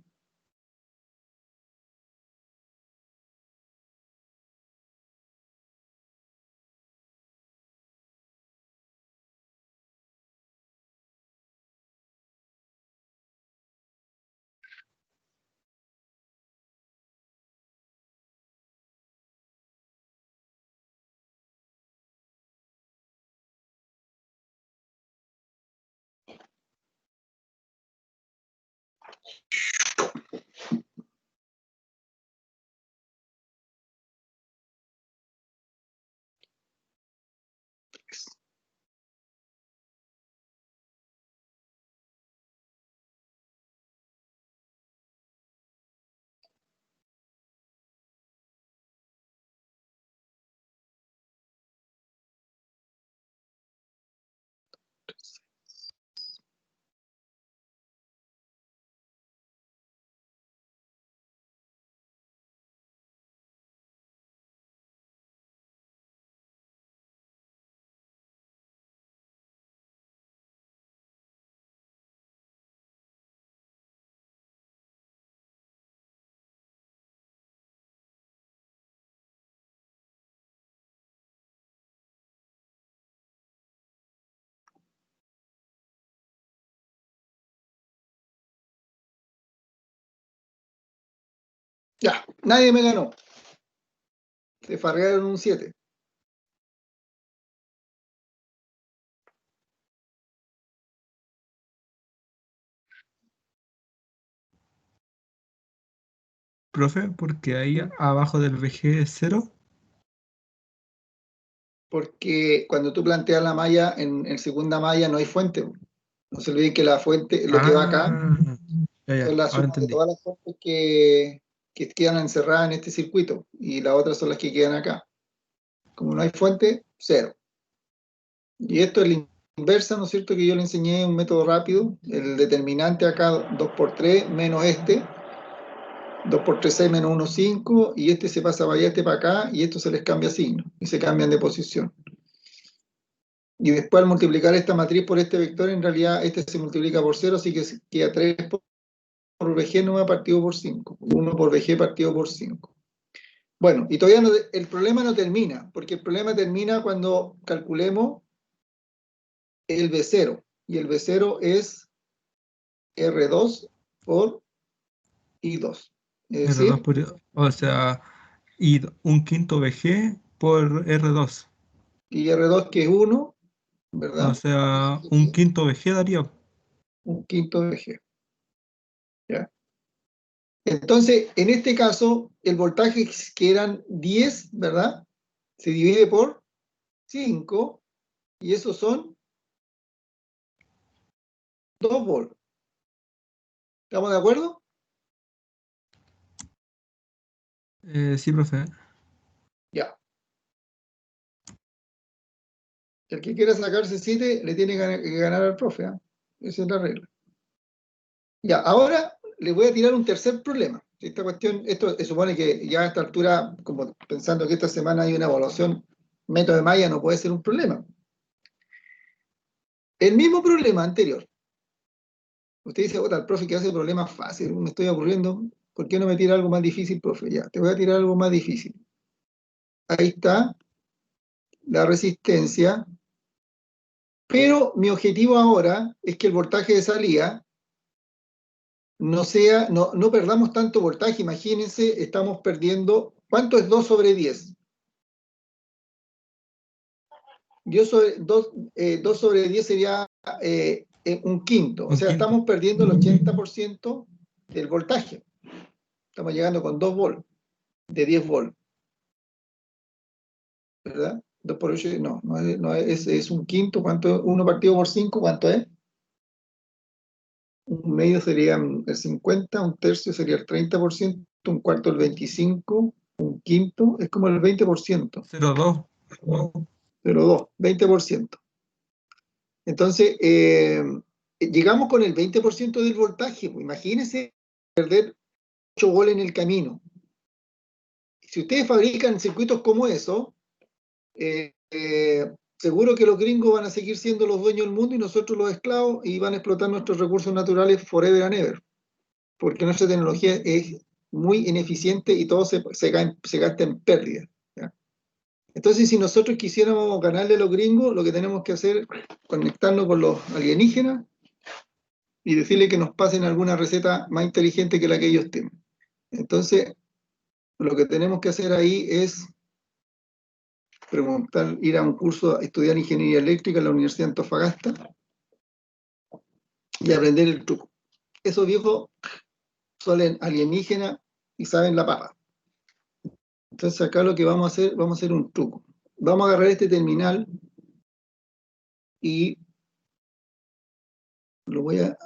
Ya, nadie me ganó. Se farrearon un 7. Profe, porque ahí abajo del VG es 0. Porque cuando tú planteas la malla, en segunda malla no hay fuente. No se olviden que la fuente, lo que va acá, Ya, son la ahora suma de entendí. todas las fuentes que quedan encerradas en este circuito. Y las otras son las que quedan acá. Como no hay fuente, 0. Y esto es la inversa, ¿no es cierto? Que yo le enseñé un método rápido. El determinante acá, 2 por 3 menos este. 2 por 3, 6 menos 1, 5. Y este se pasa para allá, este para acá. Y esto se les cambia signo. Y se cambian de posición. Y después al multiplicar esta matriz por este vector, en realidad este se multiplica por 0, así que queda 3 por VG nomás partido por 5. 1 por VG partido por 5. Bueno, y todavía no, el problema no termina, porque el problema termina cuando calculemos el V0. Y el V0 es R2 por I2. Es R2 decir, por, o sea, y un quinto VG por R2. y R2 que es 1, O ¿verdad? sea, un quinto VG daría. Un quinto VG. ¿Ya? Entonces, en este caso, el voltaje que eran 10, ¿verdad? Se divide por 5 y esos son 2 volts. ¿Estamos de acuerdo? Sí, profe. Ya. El que quiera sacarse 7 le tiene que ganar al profe, ¿eh? Esa es la regla. Ya, ahora les voy a tirar un tercer problema. Esta cuestión, esto se supone que ya a esta altura, como pensando que esta semana hay una evaluación, método de Maya no puede ser un problema. El mismo problema anterior. Usted dice, el profe que hace problemas fáciles, me estoy aburriendo. ¿Por qué no me tira algo más difícil, profe? Ya, te voy a tirar algo más difícil. Ahí está la resistencia. Pero mi objetivo ahora es que el voltaje de salida no perdamos tanto voltaje. Imagínense, estamos perdiendo, ¿cuánto es 2 sobre 10? 2 sobre 10 sería un quinto. O Un sea, quinto. estamos perdiendo el 80% del voltaje. Estamos llegando con 2 volts, de 10 volts, ¿verdad? 2 por 8, es un quinto. ¿Cuánto? 1 partido por 5, ¿cuánto es? Un medio sería el 50, un tercio sería el 30%, un cuarto el 25%, un quinto es como el 20%, 0,2. 0,2, 20%. Entonces, llegamos con el 20% del voltaje, pues imagínense perder 8 volts en el camino. Si ustedes fabrican circuitos como eso, seguro que los gringos van a seguir siendo los dueños del mundo y nosotros los esclavos, y van a explotar nuestros recursos naturales forever and ever, porque nuestra tecnología es muy ineficiente y todo se gasta en pérdida, ¿ya? Entonces, si nosotros quisiéramos ganarle a los gringos, lo que tenemos que hacer es conectarnos con los alienígenas y decirle que nos pasen alguna receta más inteligente que la que ellos tienen. Entonces, lo que tenemos que hacer ahí es preguntar, ir a un curso a estudiar ingeniería eléctrica en la Universidad de Antofagasta y aprender el truco. Esos viejos son alienígenas y saben la papa. Entonces acá lo que vamos a hacer un truco. Vamos a agarrar este terminal y lo voy a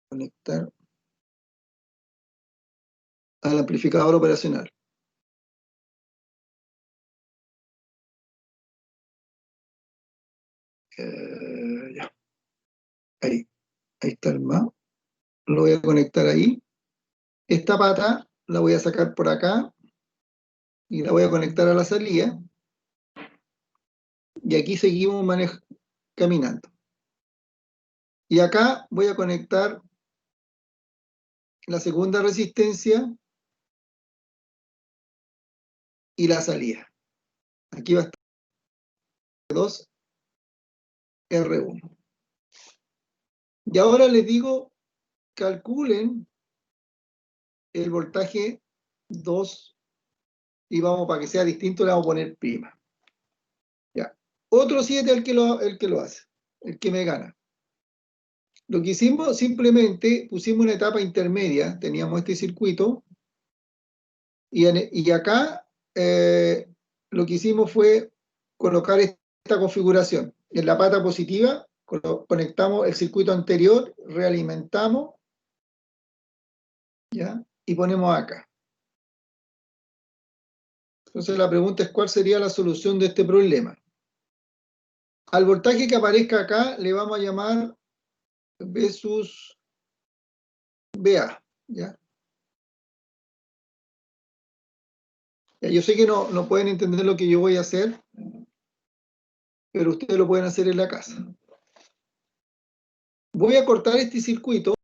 conectar al amplificador operacional. Ya. Ahí está el más. Lo voy a conectar ahí. Esta pata la voy a sacar por acá y la voy a conectar a la salida. Y aquí seguimos caminando. Y acá voy a conectar la segunda resistencia y la salida. Aquí va a estar 2 R1. Y ahora les digo, calculen el voltaje 2, y vamos, para que sea distinto, le vamos a poner prima. Ya. Otro 7 el que lo hace, el que me gana. Lo que hicimos, simplemente pusimos una etapa intermedia, teníamos este circuito, y acá lo que hicimos fue colocar esta configuración. En la pata positiva conectamos el circuito anterior, realimentamos, ¿ya? Y ponemos acá. Entonces la pregunta es, ¿cuál sería la solución de este problema? Al voltaje que aparezca acá le vamos a llamar versus VA, ¿ya? Yo sé que no pueden entender lo que yo voy a hacer, pero ustedes lo pueden hacer en la casa. Voy a cortar este circuito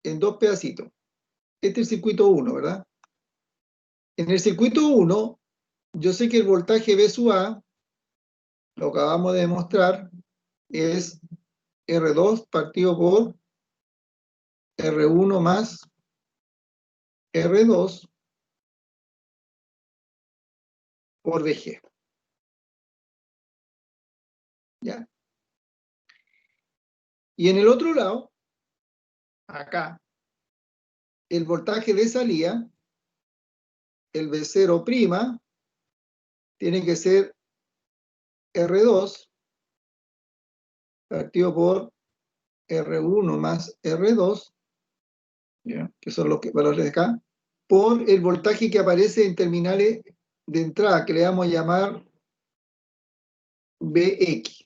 en 2 pedacitos. Este es el circuito 1, ¿verdad? En el circuito 1, yo sé que el voltaje V sub A, lo acabamos de demostrar, es R2 partido por R1 más R2 por VG. ¿Ya? Y en el otro lado, acá, el voltaje de salida, el V0', tiene que ser R2 partido por R1 más R2, ¿ya? Que son los valores de acá, por el voltaje que aparece en terminales de entrada, que le vamos a llamar Vx.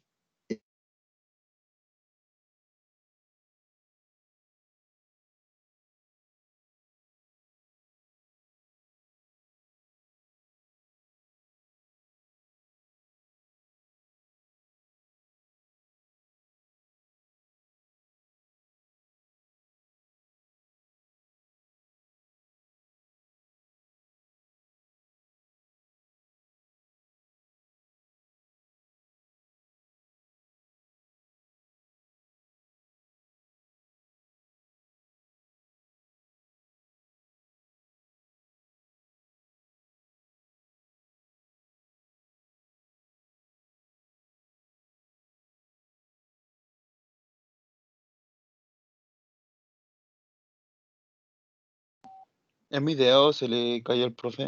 En mi dedo se le cayó al profe.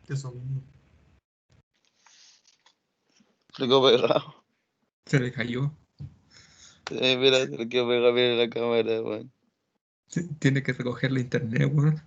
Eso mismo. Se le quedó pegado. Se le cayó. Mira, se le quedó pegado en la cámara, weón. Tiene que recoger la internet, weón.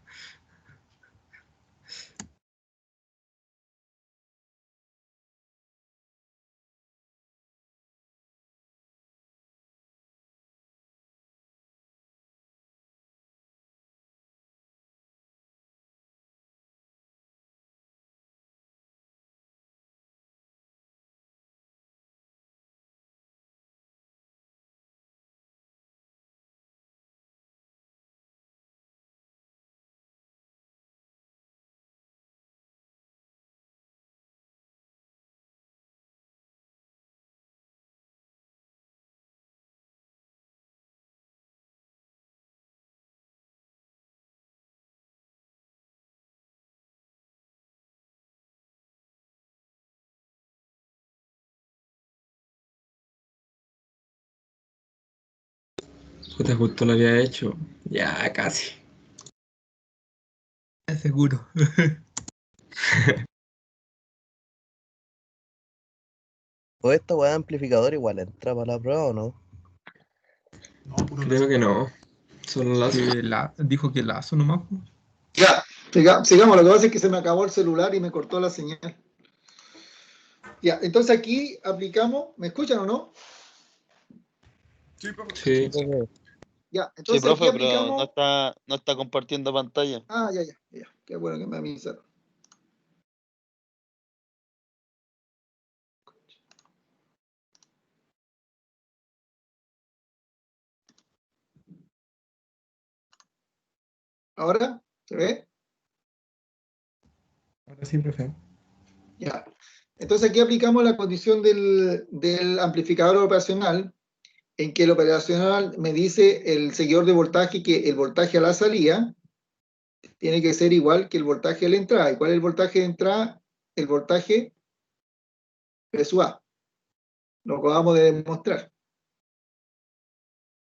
Puta, justo lo había hecho. Ya, casi. Seguro. ¿O esta weá de amplificador igual entra para la prueba o no? Creo que no. Solo lazo. Dijo que lazo nomás. Po. Ya, sigamos. Lo que pasa es que se me acabó el celular y me cortó la señal. Ya, entonces aquí aplicamos. ¿Me escuchan o no? Sí, profe. Sí. Ya, Sí, entonces profe, aquí pero aplicamos. no está compartiendo pantalla. Ah, ya. Qué bueno que me avisaron. ¿Ahora? ¿Se ve? Ahora sí, profe. Ya. Entonces aquí aplicamos la condición del amplificador operacional en que el operacional me dice el seguidor de voltaje que el voltaje a la salida tiene que ser igual que el voltaje a la entrada. ¿Y cuál es el voltaje de entrada? El voltaje V sub A. Lo acabamos de demostrar.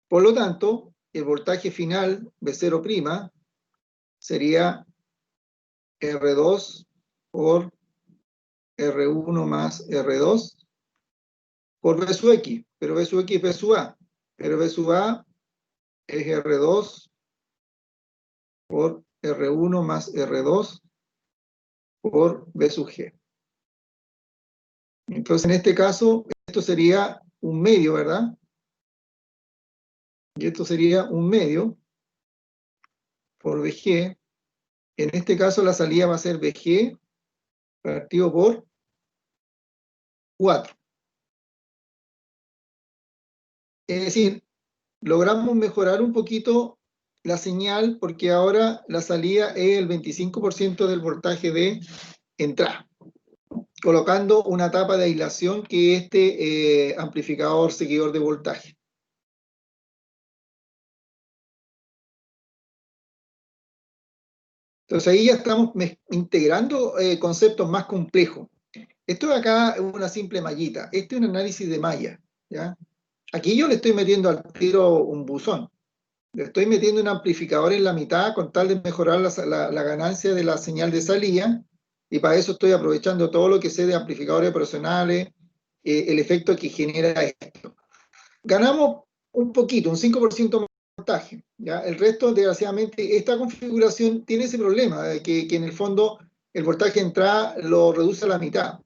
Por lo tanto, el voltaje final V0' sería R2 por R1 más R2 por V sub X, pero V sub X es V sub A, pero V sub A es R2 por R1 más R2 por V sub G. Entonces, en este caso, esto sería un medio, ¿verdad? Y esto sería un medio por VG. En este caso, la salida va a ser VG partido por 4. Es decir, logramos mejorar un poquito la señal porque ahora la salida es el 25% del voltaje de entrada, colocando una tapa de aislación que es este amplificador seguidor de voltaje. Entonces ahí ya estamos integrando conceptos más complejos. Esto de acá es una simple mallita. Este es un análisis de malla, ¿ya? Aquí yo le estoy metiendo al tiro un buzón. Le estoy metiendo un amplificador en la mitad con tal de mejorar la ganancia de la señal de salida, y para eso estoy aprovechando todo lo que sé de amplificadores operacionales, el efecto que genera esto. Ganamos un poquito, un 5% más de voltaje, ¿ya? El resto, desgraciadamente, esta configuración tiene ese problema, de que en el fondo el voltaje de entrada lo reduce a la mitad.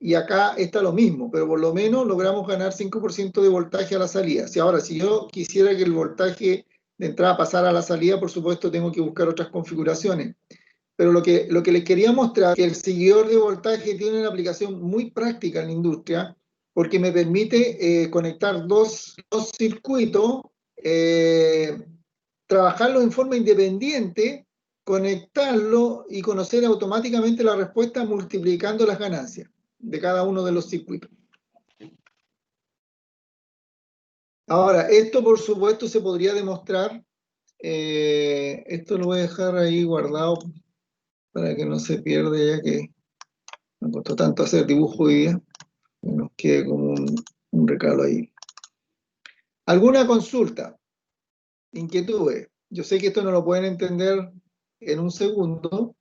Y acá está lo mismo, pero por lo menos logramos ganar 5% de voltaje a la salida. Si yo quisiera que el voltaje de entrada pasara a la salida, por supuesto tengo que buscar otras configuraciones. Pero lo que les quería mostrar es que el seguidor de voltaje tiene una aplicación muy práctica en la industria, porque me permite conectar dos circuitos, trabajarlos en forma independiente, conectarlo y conocer automáticamente la respuesta multiplicando las ganancias de cada uno de los circuitos. Ahora, esto por supuesto se podría demostrar, esto lo voy a dejar ahí guardado para que no se pierda, ya que me costó tanto hacer dibujo hoy día, que nos quede como un recalo ahí. ¿Alguna consulta? ¿Inquietudes? Yo sé que esto no lo pueden entender en un segundo.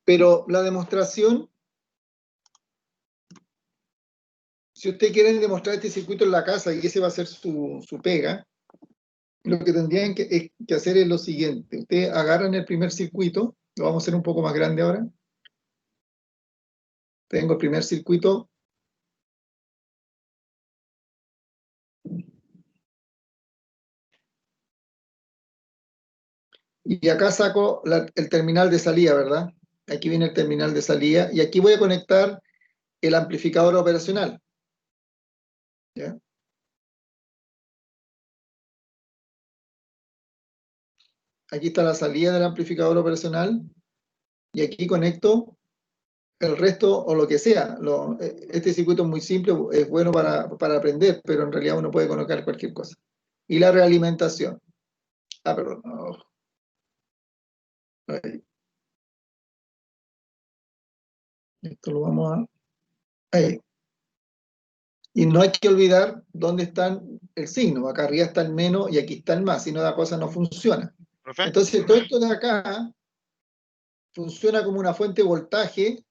Pero la demostración, si ustedes quieren demostrar este circuito en la casa y ese va a ser su pega, lo que tendrían que hacer es lo siguiente. Ustedes agarran el primer circuito, lo vamos a hacer un poco más grande ahora. Tengo el primer circuito. Y acá saco el terminal de salida, ¿verdad? Aquí viene el terminal de salida y aquí voy a conectar el amplificador operacional. ¿Ya? Aquí está la salida del amplificador operacional y aquí conecto el resto o lo que sea. Este circuito es muy simple, es bueno para aprender, pero en realidad uno puede colocar cualquier cosa. Y la realimentación. Ah, perdón. Oh. Ahí. Esto lo vamos a... Ahí. Y no hay que olvidar dónde está el signo. Acá arriba está el menos y aquí está el más, si no la cosa no funciona. ¿Profe? Entonces todo esto de acá funciona como una fuente de voltaje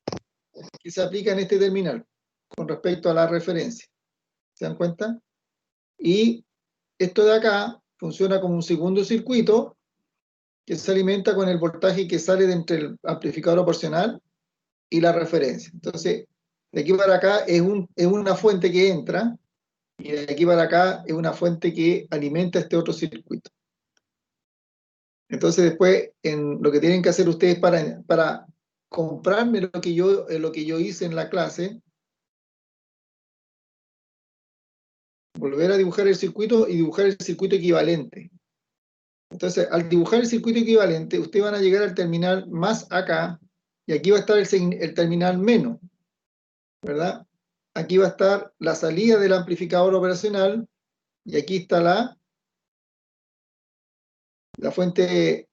que se aplica en este terminal con respecto a la referencia. ¿Se dan cuenta? Y esto de acá funciona como un segundo circuito que se alimenta con el voltaje que sale de entre el amplificador proporcional y la referencia. Entonces, de aquí para acá es una fuente que entra y de aquí para acá es una fuente que alimenta este otro circuito. Entonces después, lo que tienen que hacer ustedes para comprarme lo que yo hice en la clase, volver a dibujar el circuito y dibujar el circuito equivalente. Entonces, al dibujar el circuito equivalente, ustedes van a llegar al terminal más acá, y aquí va a estar el terminal menos, ¿verdad? Aquí va a estar la salida del amplificador operacional, y aquí está la fuente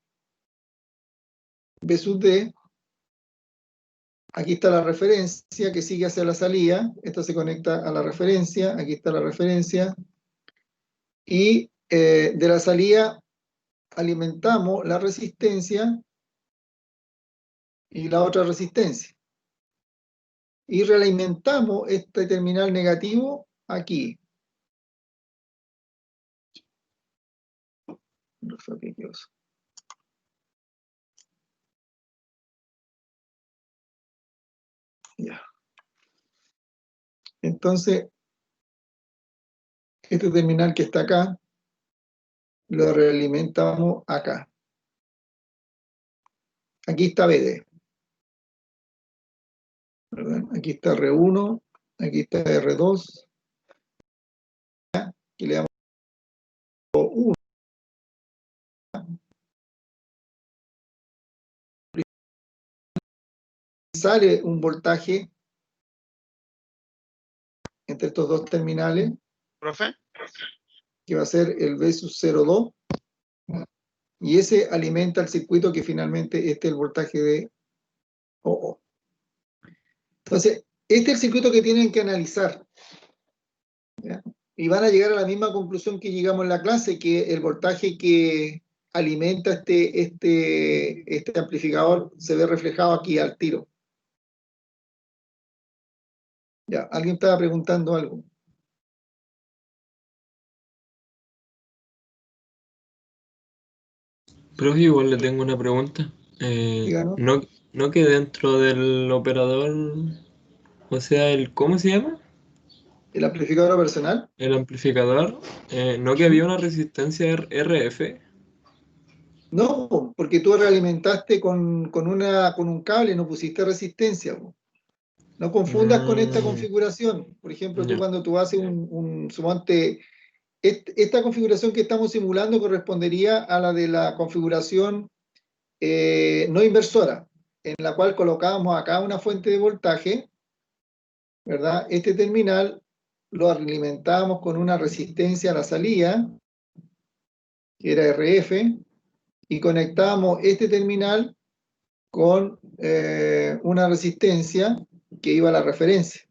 B sub D. Aquí está la referencia que sigue hacia la salida, esta se conecta a la referencia, aquí está la referencia, y de la salida alimentamos la resistencia y la otra resistencia. Y realimentamos este terminal negativo aquí. Ya. Entonces, este terminal que está acá, lo realimentamos acá. Aquí está BD, ¿verdad? Aquí está R1, aquí está R2, y le damos 1. Sale un voltaje entre estos dos terminales, ¿Profe? que va a ser el V sub 0,2, y ese alimenta el circuito que finalmente este es el voltaje de OO. Entonces, este es el circuito que tienen que analizar, ¿ya? Y van a llegar a la misma conclusión que llegamos en la clase, que el voltaje que alimenta este amplificador se ve reflejado aquí al tiro. Ya, alguien estaba preguntando algo. Profe, igual le tengo una pregunta. Díganos. ¿No que dentro del operador, o sea, ¿cómo se llama? El amplificador personal. El amplificador, ¿no que había una resistencia RF? No, porque tú realimentaste con un cable, no pusiste resistencia. No confundas con esta configuración. Por ejemplo, tú Ya. cuando tú haces sumonte, esta configuración que estamos simulando correspondería a la de la configuración no inversora, en la cual colocábamos acá una fuente de voltaje, ¿verdad? Este terminal lo alimentábamos con una resistencia a la salida, que era RF, y conectábamos este terminal con una resistencia que iba a la referencia.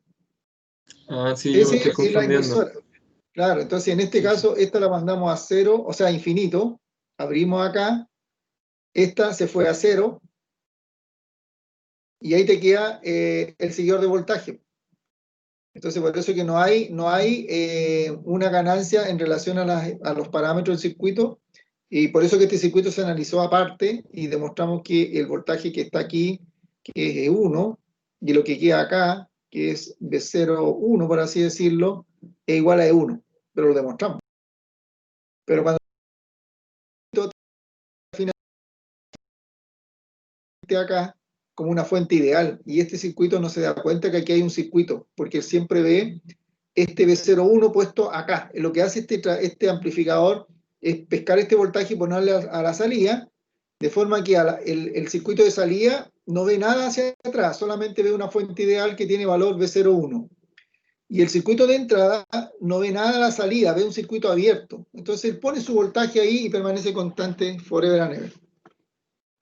Ah, sí, yo me Esa estoy es la confundiendo. inversora. Claro, entonces en este caso, esta la mandamos a 0, o sea, infinito. Abrimos acá, esta se fue a 0, y ahí te queda el seguidor de voltaje. Entonces, por eso que no hay una ganancia en relación a los parámetros del circuito, y por eso que este circuito se analizó aparte, y demostramos que el voltaje que está aquí, que es E1, y lo que queda acá, que es B01, por así decirlo, es igual a E1, pero lo demostramos. Pero cuando acá como una fuente ideal, y este circuito no se da cuenta que aquí hay un circuito, porque él siempre ve este B01 puesto acá. Lo que hace este amplificador es pescar este voltaje y ponerle a la salida, de forma que el circuito de salida no ve nada hacia atrás, solamente ve una fuente ideal que tiene valor B01. Y el circuito de entrada no ve nada a la salida, ve un circuito abierto. Entonces él pone su voltaje ahí y permanece constante forever and ever.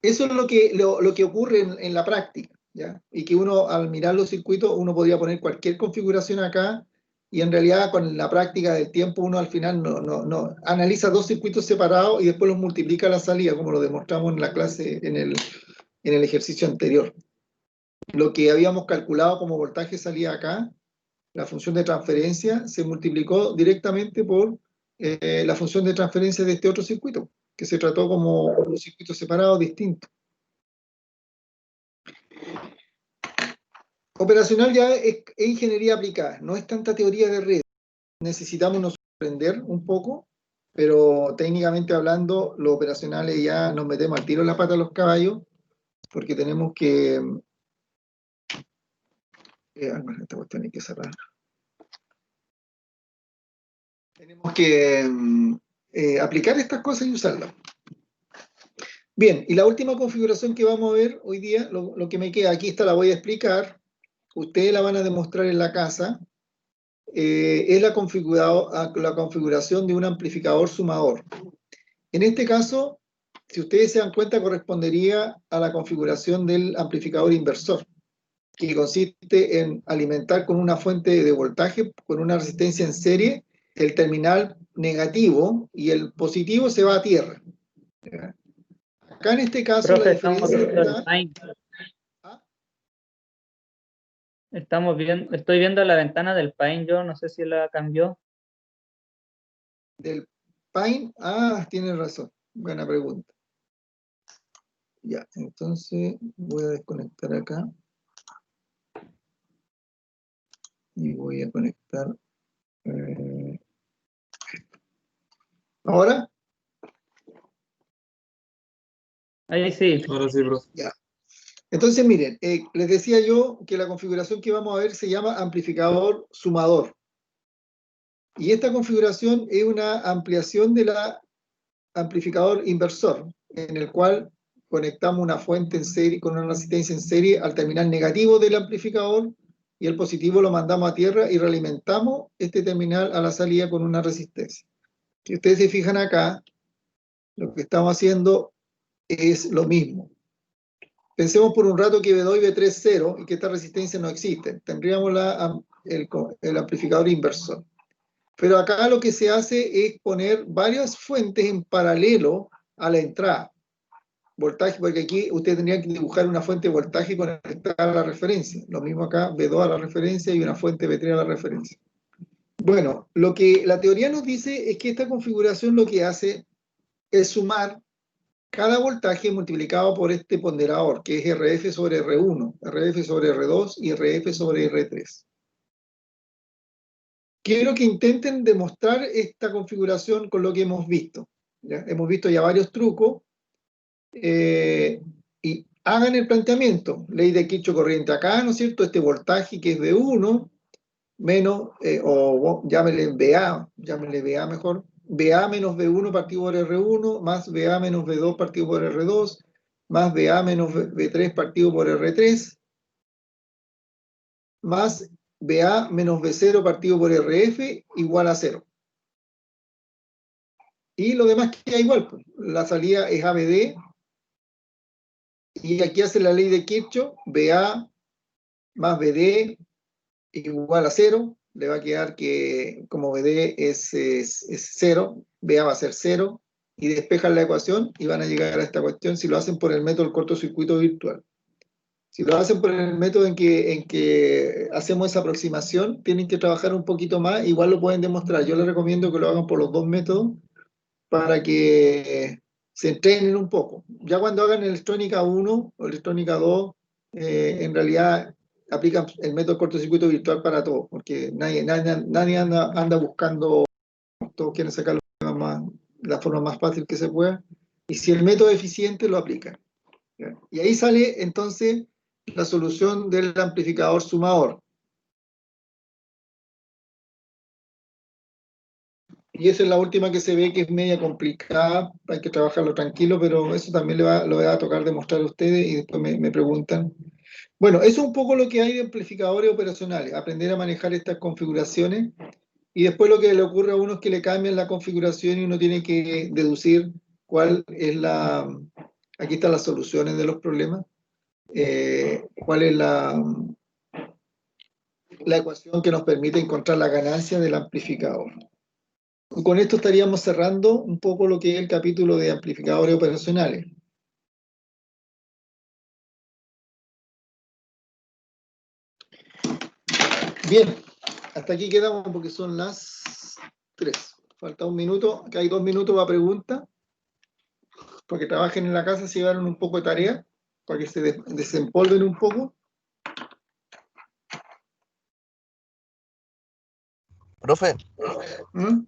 Eso es lo que ocurre en la práctica, ¿ya? Y que uno, al mirar los circuitos, uno podría poner cualquier configuración acá, y en realidad con la práctica del tiempo uno al final no analiza dos circuitos separados y después los multiplica a la salida, como lo demostramos en la clase, en el ejercicio anterior. Lo que habíamos calculado como voltaje salida acá, la función de transferencia, se multiplicó directamente por la función de transferencia de este otro circuito, que se trató como un circuito separado distinto. Operacional ya es ingeniería aplicada, no es tanta teoría de red. Necesitamos nos aprender un poco, pero técnicamente hablando, los operacionales ya nos metemos al tiro en la pata a los caballos, porque tenemos que... esta cuestión hay que cerrar. tenemos que aplicar estas cosas y usarlas. Bien, y la última configuración que vamos a ver hoy día, lo que me queda, aquí está, la voy a explicar, ustedes la van a demostrar en la casa, es la configuración de un amplificador sumador. En este caso, si ustedes se dan cuenta, correspondería a la configuración del amplificador inversor, que consiste en alimentar con una fuente de voltaje, con una resistencia en serie, el terminal negativo y el positivo se va a tierra. Acá en este caso Profe, la estamos diferencia viendo el está... Paint. ¿Ah? Estoy viendo la ventana del Paint, yo no sé si la cambió. Del Pine, tienes razón, buena pregunta. Ya, entonces voy a desconectar acá. Y voy a conectar. ¿Ahora? Ahí sí. Ahora sí, profe. Ya. Entonces, miren, les decía yo que la configuración que vamos a ver se llama amplificador sumador. Y esta configuración es una ampliación de la amplificador inversor, en el cual conectamos una fuente en serie con una resistencia en serie al terminal negativo del amplificador y el positivo lo mandamos a tierra y realimentamos este terminal a la salida con una resistencia. Si ustedes se fijan acá, lo que estamos haciendo es lo mismo. Pensemos por un rato que V2 y V3 es 0 y que esta resistencia no existe. Tendríamos el amplificador inversor. Pero acá lo que se hace es poner varias fuentes en paralelo a la entrada. Voltaje, porque aquí usted tendría que dibujar una fuente de voltaje conectada a la referencia. Lo mismo acá, V2 a la referencia y una fuente V3 a la referencia. Bueno, lo que la teoría nos dice es que esta configuración lo que hace es sumar cada voltaje multiplicado por este ponderador, que es RF sobre R1, RF sobre R2 y RF sobre R3. Quiero que intenten demostrar esta configuración con lo que hemos visto. ¿Ya? Hemos visto ya varios trucos. Y hagan el planteamiento. Ley de Kirchhoff corriente acá, ¿no es cierto? Este voltaje que es V1 menos, llámenle VA mejor, VA menos V1 partido por R1, más VA menos V2 partido por R2, más VA menos V3 partido por R3, más VA menos V0 partido por RF igual a 0. Y lo demás queda igual, pues. La salida es ABD, y aquí hace la ley de Kirchhoff, VA más BD igual a 0, le va a quedar que como BD es 0, BA va a ser 0, y despejan la ecuación y van a llegar a esta cuestión si lo hacen por el método del cortocircuito virtual. Si lo hacen por el método en que hacemos esa aproximación, tienen que trabajar un poquito más, igual lo pueden demostrar. Yo les recomiendo que lo hagan por los dos métodos para que se entrenen un poco. Ya cuando hagan electrónica 1 o electrónica 2, en realidad aplican el método cortocircuito virtual para todo, porque nadie anda buscando, todos quieren sacar la forma más fácil que se pueda, y si el método es eficiente, lo aplican. ¿Ya? Y ahí sale entonces la solución del amplificador sumador. Y esa es la última que se ve, que es media complicada, hay que trabajarlo tranquilo, pero eso también lo voy a tocar demostrar a ustedes y después me preguntan. Bueno, eso es un poco lo que hay de amplificadores operacionales, aprender a manejar estas configuraciones, y después lo que le ocurre a uno es que le cambian la configuración y uno tiene que deducir cuál es aquí están las soluciones de los problemas, cuál es la ecuación que nos permite encontrar la ganancia del amplificador. Con esto estaríamos cerrando un poco lo que es el capítulo de amplificadores operacionales. Bien, hasta aquí quedamos porque son las 3. Falta un minuto, acá hay 2 minutos para preguntas, porque trabajen en la casa, se llevaron un poco de tarea, para que se desempolven un poco. Profe, ¿Mm?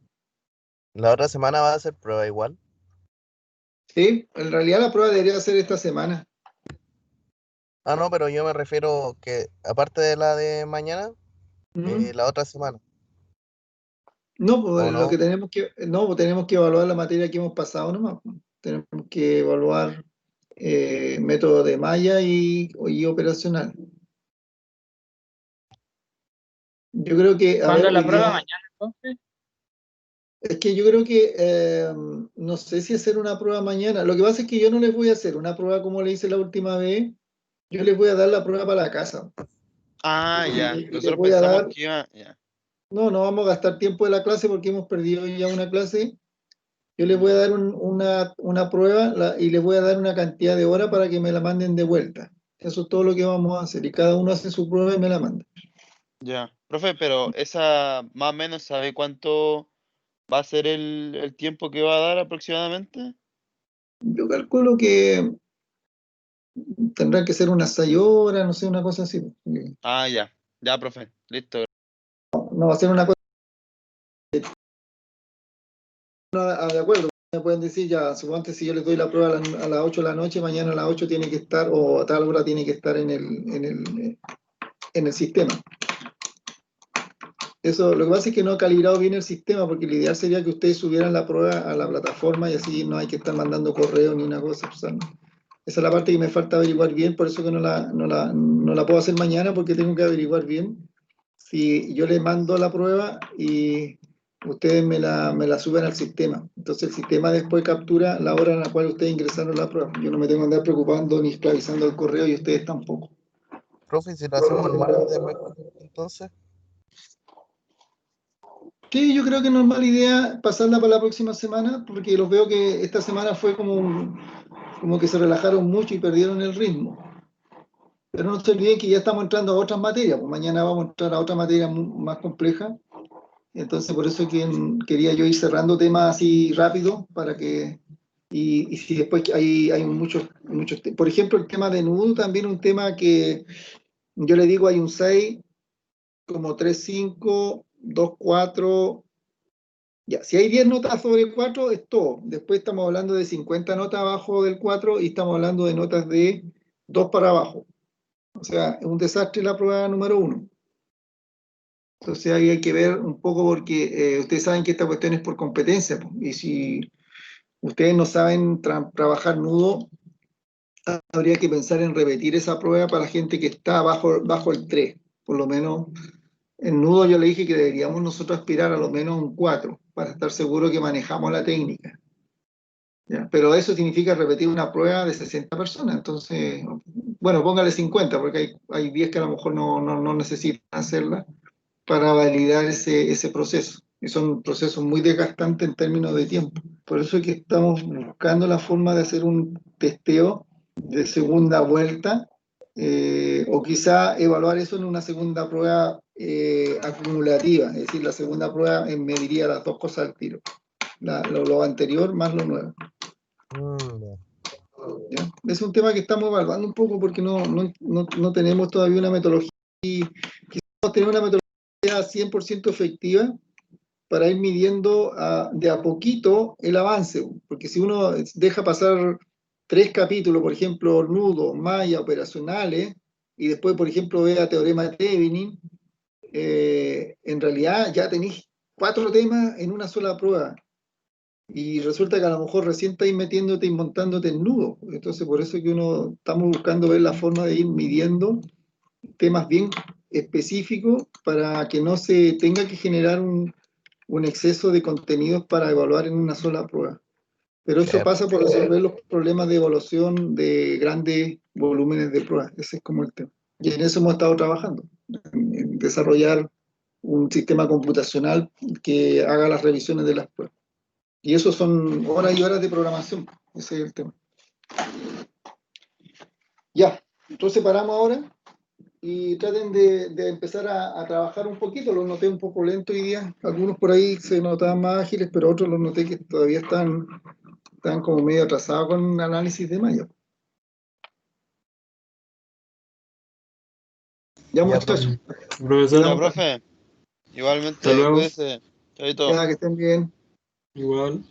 la otra semana va a ser prueba igual. Sí, en realidad la prueba debería ser esta semana. Ah, no, pero yo me refiero que aparte de la de mañana, ¿Mm? la otra semana. No, pues ¿O lo no? que tenemos que evaluar la materia que hemos pasado nomás, pues. Tenemos que evaluar método de malla y operacional. Yo creo que, a ¿Cuándo ver, es la hoy prueba? día, ¿Mañana entonces? es que yo creo que, no sé si hacer una prueba mañana. Lo que pasa es que yo no les voy a hacer una prueba como le hice la última vez. Yo les voy a dar la prueba para la casa. Ah, ya. Y les Nosotros voy a pensamos dar, que iba. Ya. no vamos a gastar tiempo de la clase porque hemos perdido ya una clase. Yo les voy a dar una prueba y les voy a dar una cantidad de horas para que me la manden de vuelta. Eso es todo lo que vamos a hacer. Y cada uno hace su prueba y me la manda. Ya. Profe, pero esa más o menos sabe cuánto va a ser el tiempo que va a dar aproximadamente. Yo calculo que tendrán que ser unas 6 horas, no sé, una cosa así. Ah, ya. Ya, profe. Listo. No va a ser una cosa de acuerdo. Me pueden decir ya, suponte si yo les doy la prueba a las 8 de la noche, mañana a las 8 tiene que estar, o a tal hora tiene que estar en el sistema. Eso, lo que pasa es que no he calibrado bien el sistema, porque lo ideal sería que ustedes subieran la prueba a la plataforma y así no hay que estar mandando correo ni una cosa. O sea, esa es la parte que me falta averiguar bien, por eso que no la puedo hacer mañana, porque tengo que averiguar bien si yo les mando la prueba y ustedes me la suben al sistema. Entonces el sistema después captura la hora en la cual ustedes ingresaron la prueba. Yo no me tengo que andar preocupando ni esclavizando el correo y ustedes tampoco. Profe, si lo hacemos el martes de miércoles, entonces. Sí, yo creo que no es mala idea pasarla para la próxima semana, porque los veo que esta semana fue como que se relajaron mucho y perdieron el ritmo. Pero no se olviden que ya estamos entrando a otras materias, pues mañana vamos a entrar a otra materia más compleja. Entonces, por eso es que quería yo ir cerrando temas así rápido para que. Y si después hay muchos. Por ejemplo, el tema de nudo también un tema que yo le digo hay un 6, como 3 5 2 4. Ya, si hay 10 notas sobre 4, es todo. Después estamos hablando de 50 notas abajo del 4 y estamos hablando de notas de 2 para abajo. O sea, es un desastre la prueba número 1. Entonces ahí hay que ver un poco porque ustedes saben que esta cuestión es por competencia. Pues, y si ustedes no saben trabajar nudo, habría que pensar en repetir esa prueba para la gente que está bajo el 3. Por lo menos en nudo yo le dije que deberíamos nosotros aspirar a lo menos un 4 para estar seguros que manejamos la técnica. ¿Ya? Pero eso significa repetir una prueba de 60 personas. Entonces, bueno, póngale 50 porque hay 10 que a lo mejor no necesitan hacerla para validar ese proceso. Y son procesos muy desgastantes en términos de tiempo. Por eso es que estamos buscando la forma de hacer un testeo de segunda vuelta, o quizá evaluar eso en una segunda prueba acumulativa, es decir, la segunda prueba mediría las dos cosas al tiro, lo anterior más lo nuevo. ¿Ya? Es un tema que estamos evaluando un poco porque no tenemos todavía una metodología, y quisiéramos tener una metodología 100% efectiva para ir midiendo de a poquito el avance, porque si uno deja pasar 3 capítulos, por ejemplo, nudo, malla, operacionales, y después, por ejemplo, vea teorema de Thevenin, en realidad ya tenéis 4 temas en una sola prueba, y resulta que a lo mejor recién estáis metiéndote y montándote en nudo. Entonces, por eso es que estamos buscando ver la forma de ir midiendo temas bien específicos para que no se tenga que generar un exceso de contenidos para evaluar en una sola prueba. Pero eso pasa por resolver los problemas de evaluación de grandes volúmenes de pruebas. Ese es como el tema. Y en eso hemos estado trabajando, en desarrollar un sistema computacional que haga las revisiones de las pruebas. Y eso son horas y horas de programación. Ese es el tema. Ya, entonces paramos ahora y traten de empezar a trabajar un poquito. Los noté un poco lento hoy día. Algunos por ahí se notaban más ágiles, pero otros los noté que todavía están como medio atrasados con el análisis de malla. Ya, muchachos. Profesor, Ya, profe. hasta Igualmente, luego. cuídese. Chaito. Ya, que estén bien. Igual.